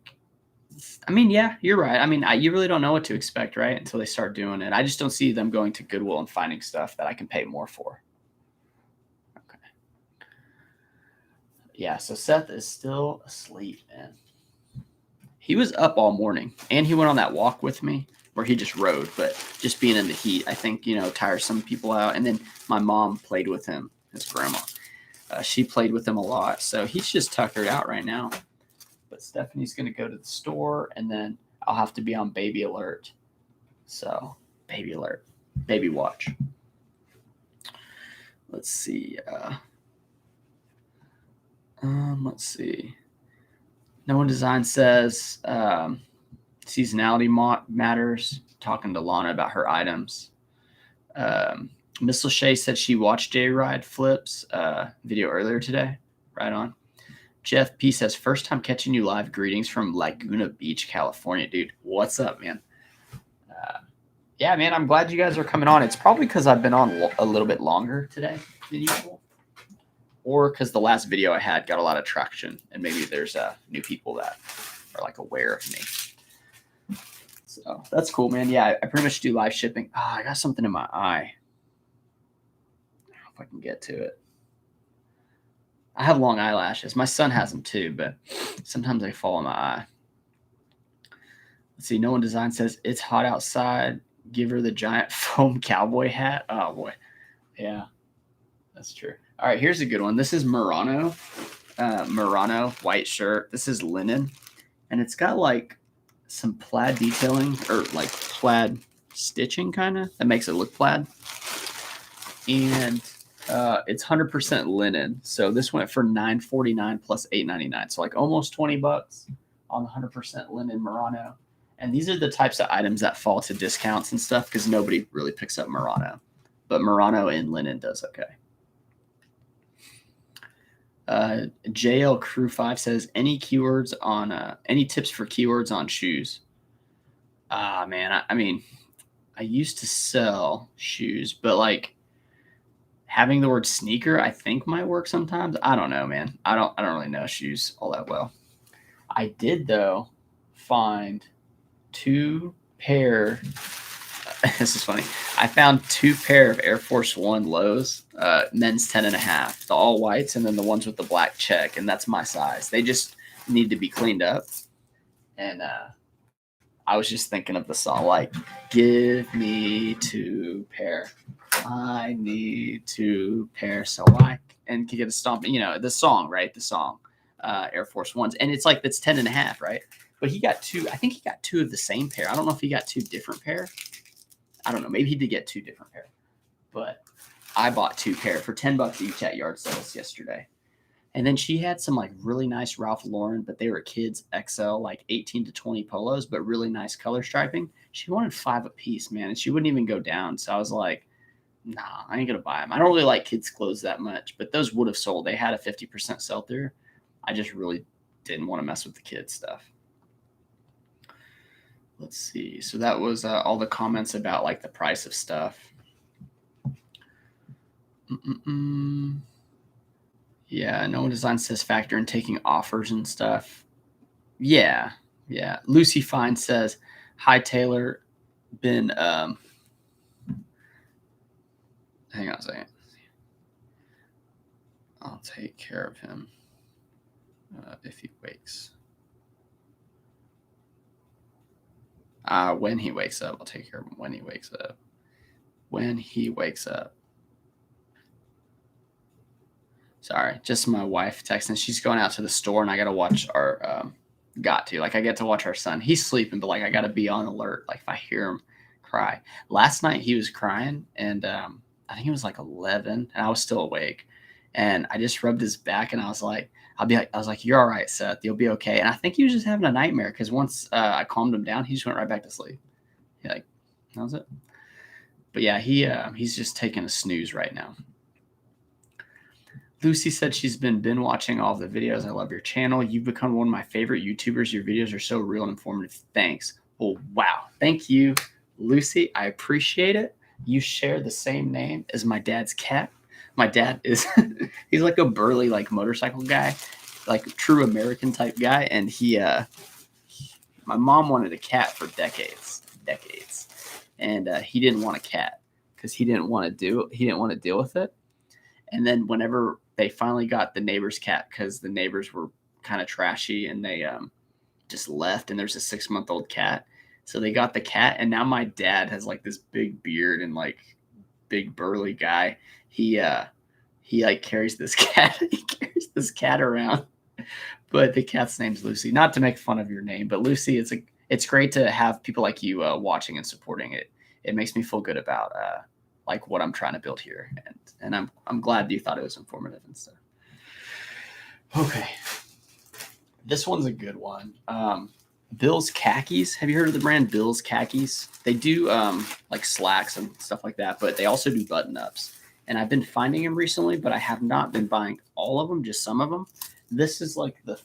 I mean, yeah, you're right. I mean, you really don't know what to expect, right? Until they start doing it. I just don't see them going to Goodwill and finding stuff that I can pay more for. Okay. Yeah, so Seth is still asleep, man. He was up all morning, and he went on that walk with me where he just rode, but just being in the heat, I think, tires some people out. And then my mom played with him, his grandma. She played with him a lot, so he's just tuckered out right now. But Stephanie's going to go to the store, and then I'll have to be on baby alert. So, baby alert, baby watch. Let's see. Let's see. No One Design says seasonality matters. Talking to Lana about her items. Miss Lachey said she watched J Ride Flip's video earlier today. Right on. Jeff P says, first time catching you live. Greetings from Laguna Beach, California. Dude, what's up, man? Yeah, man, I'm glad you guys are coming on. It's probably because I've been on a little bit longer today than usual. Or because the last video I had got a lot of traction, and maybe there's new people that are, like, aware of me. So that's cool, man. Yeah, I pretty much do live shipping. I got something in my eye. I don't know if I can get to it. I have long eyelashes. My son has them too, but sometimes they fall in my eye. Let's see. No One Design says, it's hot outside. Give her the giant foam cowboy hat. Oh, boy. Yeah, that's true. All right, here's a good one. This is Murano. Murano white shirt. This is linen, and it's got like some plaid detailing or like plaid stitching kind of that makes it look plaid. And it's 100% linen. So this went for $9.49 plus $8.99. So like almost $20 on the 100% linen Murano. And these are the types of items that fall to discounts and stuff because nobody really picks up Murano. But Murano in linen does okay. JL Crew 5 says any keywords on any tips for keywords on shoes? Man, I mean, I used to sell shoes, but like having the word sneaker, I think might work sometimes. I don't know, man. I don't really know shoes all that well. I did though find two pair. This is funny. I found two pair of Air Force One lows, men's 10.5, the all whites, and then the ones with the black check, and that's my size. They just need to be cleaned up. And I was just thinking of the song, like, give me two pair. I need two pair so I can get a stomp. You know, the song, right? The song, Air Force Ones. And it's like, that's 10.5, right? But he got two. I think he got two of the same pair. I don't know if he got two different pair. I don't know. Maybe he did get two different pair. But I bought two pair for $10 each at yard sales yesterday. And then she had some like really nice Ralph Lauren, but they were kids XL, like 18 to 20 polos, but really nice color striping. She wanted $5 a piece, man, and she wouldn't even go down. So I was like, nah, I ain't gonna buy them. I don't really like kids' clothes that much, but those would have sold. They had a 50% sell through. I just really didn't want to mess with the kids' stuff. Let's see. So that was all the comments about like the price of stuff. Yeah, no one design says factor in taking offers and stuff. Yeah. Lucy Fine says, hi Taylor. Been hang on a second. I'll take care of him if he wakes. When he wakes up, I'll take care of him when he wakes up. When he wakes up. Sorry, just my wife texting. She's going out to the store, and I got to watch our. I get to watch our son. He's sleeping, but like I got to be on alert. Like if I hear him cry. Last night he was crying, and I think it was like 11, and I was still awake, and I just rubbed his back, and I was like, you're all right, Seth. You'll be okay. And I think he was just having a nightmare because once I calmed him down, he just went right back to sleep. That was it. But yeah, he's just taking a snooze right now. Lucy said she's been watching all of the videos. I love your channel. You've become one of my favorite YouTubers. Your videos are so real and informative. Thanks. Well, wow. Thank you, Lucy. I appreciate it. You share the same name as my dad's cat. My dad is he's like a burly like motorcycle guy, like true American type guy. And my mom wanted a cat for decades. And he didn't want a cat because he didn't want to deal with it. And then whenever they finally got the neighbor's cat, because the neighbors were kind of trashy and they just left, and there's a 6-month-old cat. So they got the cat, and now my dad has like this big beard and like big burly guy. He like carries this cat. He carries this cat around. But the cat's name's Lucy. Not to make fun of your name, but Lucy, it's great to have people like you watching and supporting it. It makes me feel good about like what I'm trying to build here, and I'm glad you thought it was informative and stuff. Okay, this one's a good one. Bill's Khakis. Have you heard of the brand Bill's Khakis? They do like slacks and stuff like that, but they also do button ups. And I've been finding them recently, but I have not been buying all of them, just some of them. This is like the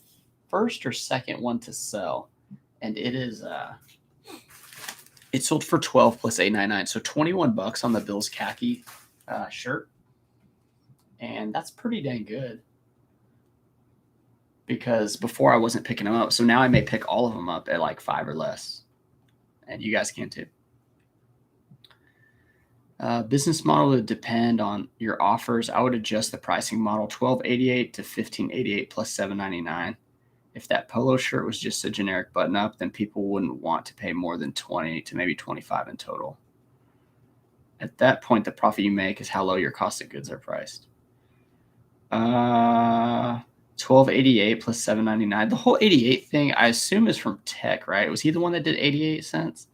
first or second one to sell, and it is it sold for $12 plus $8.99, so $21 on the Bill's Khaki shirt, and that's pretty dang good. Because before I wasn't picking them up, so now I may pick all of them up at like $5 or less, and you guys can too. Business model would depend on your offers. I would adjust the pricing model $12.88 to $15.88 plus $7.99. If that polo shirt was just a generic button up, then people wouldn't want to pay more than 20 to maybe 25 in total. At that point, the profit you make is how low your cost of goods are priced. $12.88 plus $7.99. The whole 88 thing, I assume, is from Tech, right? Was he the one that did 88 cents?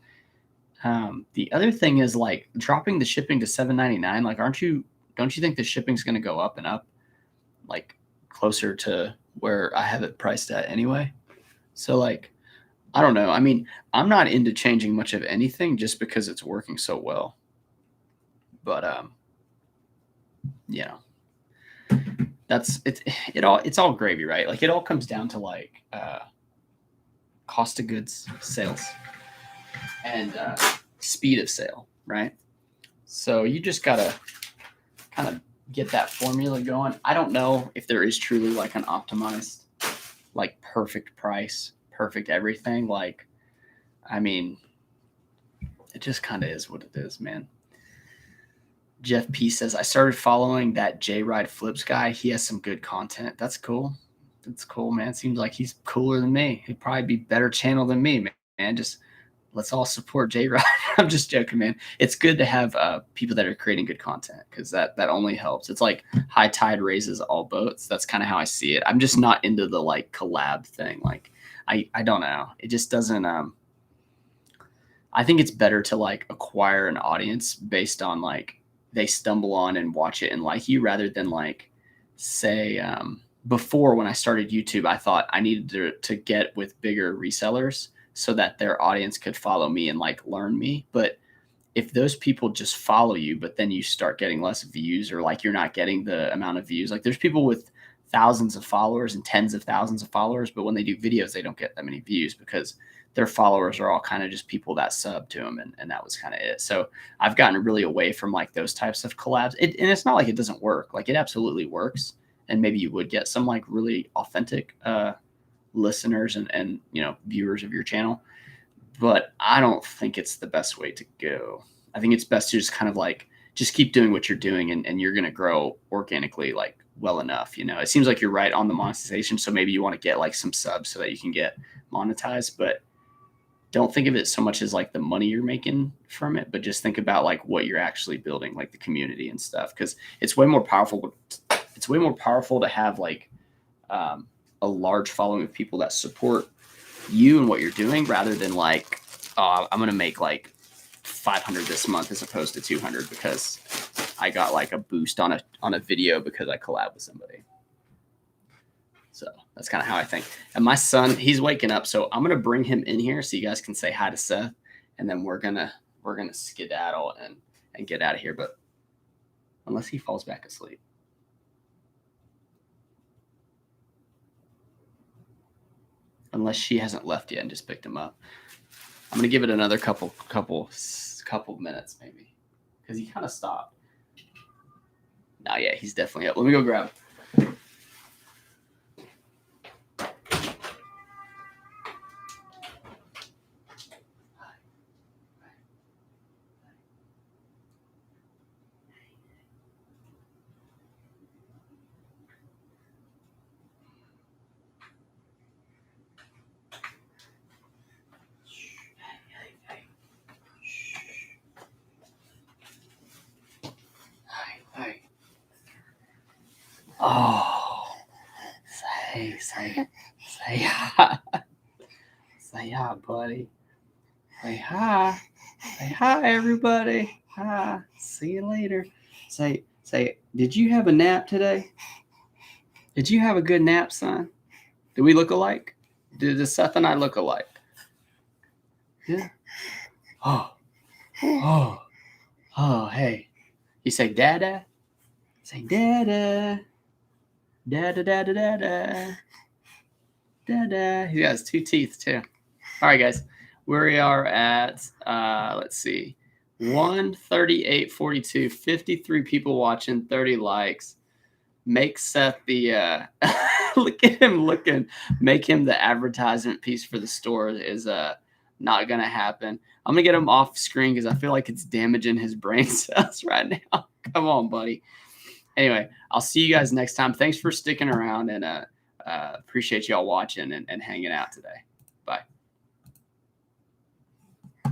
The other thing is like dropping the shipping to $7.99. Like, don't you think the shipping's going to go up and up, like closer to where I have it priced at anyway? So like, I don't know. I mean, I'm not into changing much of anything just because it's working so well. But you know, it's all gravy, right? Like it all comes down to like cost of goods, sales, and speed of sale, right? So you just gotta kind of get that formula going. I don't know if there is truly like an optimized, like perfect price, perfect everything. Like, I mean, it just kind of is what it is, man. Jeff P says, I started following that J Ride Flips guy. He has some good content. That's cool. That's cool, man. Seems like he's cooler than me. He'd probably be better channel than me, man. Just let's all support J Ride. I'm just joking, man. It's good to have people that are creating good content because that only helps. It's like high tide raises all boats. That's kind of how I see it. I'm just not into the like collab thing. Like I don't know. It just doesn't. I think it's better to like acquire an audience based on like they stumble on and watch it and like you rather than like say before when I started YouTube, I thought I needed to get with bigger resellers so that their audience could follow me and like learn me. But if those people just follow you, but then you start getting less views or like you're not getting the amount of views, like there's people with thousands of followers and tens of thousands of followers, but when they do videos, they don't get that many views because their followers are all kind of just people that sub to them. And that was kind of it. So I've gotten really away from like those types of collabs. And it's not like it doesn't work. Like it absolutely works. And maybe you would get some like really authentic listeners and you know, viewers of your channel. But I don't think it's the best way to go. I think it's best to just kind of like, just keep doing what you're doing and you're going to grow organically, like well enough. You know, it seems like you're right on the monetization. So maybe you want to get like some subs so that you can get monetized, but don't think of it so much as like the money you're making from it, but just think about like what you're actually building, like the community and stuff. Cause it's way more powerful. It's way more powerful to have like a large following of people that support you and what you're doing rather than like, oh, I'm going to make like 500 this month as opposed to 200 because I got like a boost on a video because I collab with somebody. So that's kind of how I think. And my son, he's waking up, so I'm gonna bring him in here so you guys can say hi to Seth, and then we're gonna skedaddle and get out of here. But unless he falls back asleep, unless she hasn't left yet and just picked him up, I'm gonna give it another couple minutes maybe because he kind of stopped. No, yeah, he's definitely up. Let me go grab him. Oh, say hi. Say hi, buddy. Say hi. Say hi, everybody. Hi. See you later. Say, did you have a nap today? Did you have a good nap, son? Do we look alike? Does Seth and I look alike? Yeah. Oh, hey. You say dada? Say dada. Dada, dada, dada. Dada. He has 2 teeth, too. All right, guys. We are at, let's see, 138.42, 53 people watching, 30 likes. Make Seth the, look at him looking, make him the advertisement piece for the store is not going to happen. I'm going to get him off screen because I feel like it's damaging his brain cells right now. Come on, buddy. Anyway, I'll see you guys next time. Thanks for sticking around and appreciate y'all watching and hanging out today. Bye.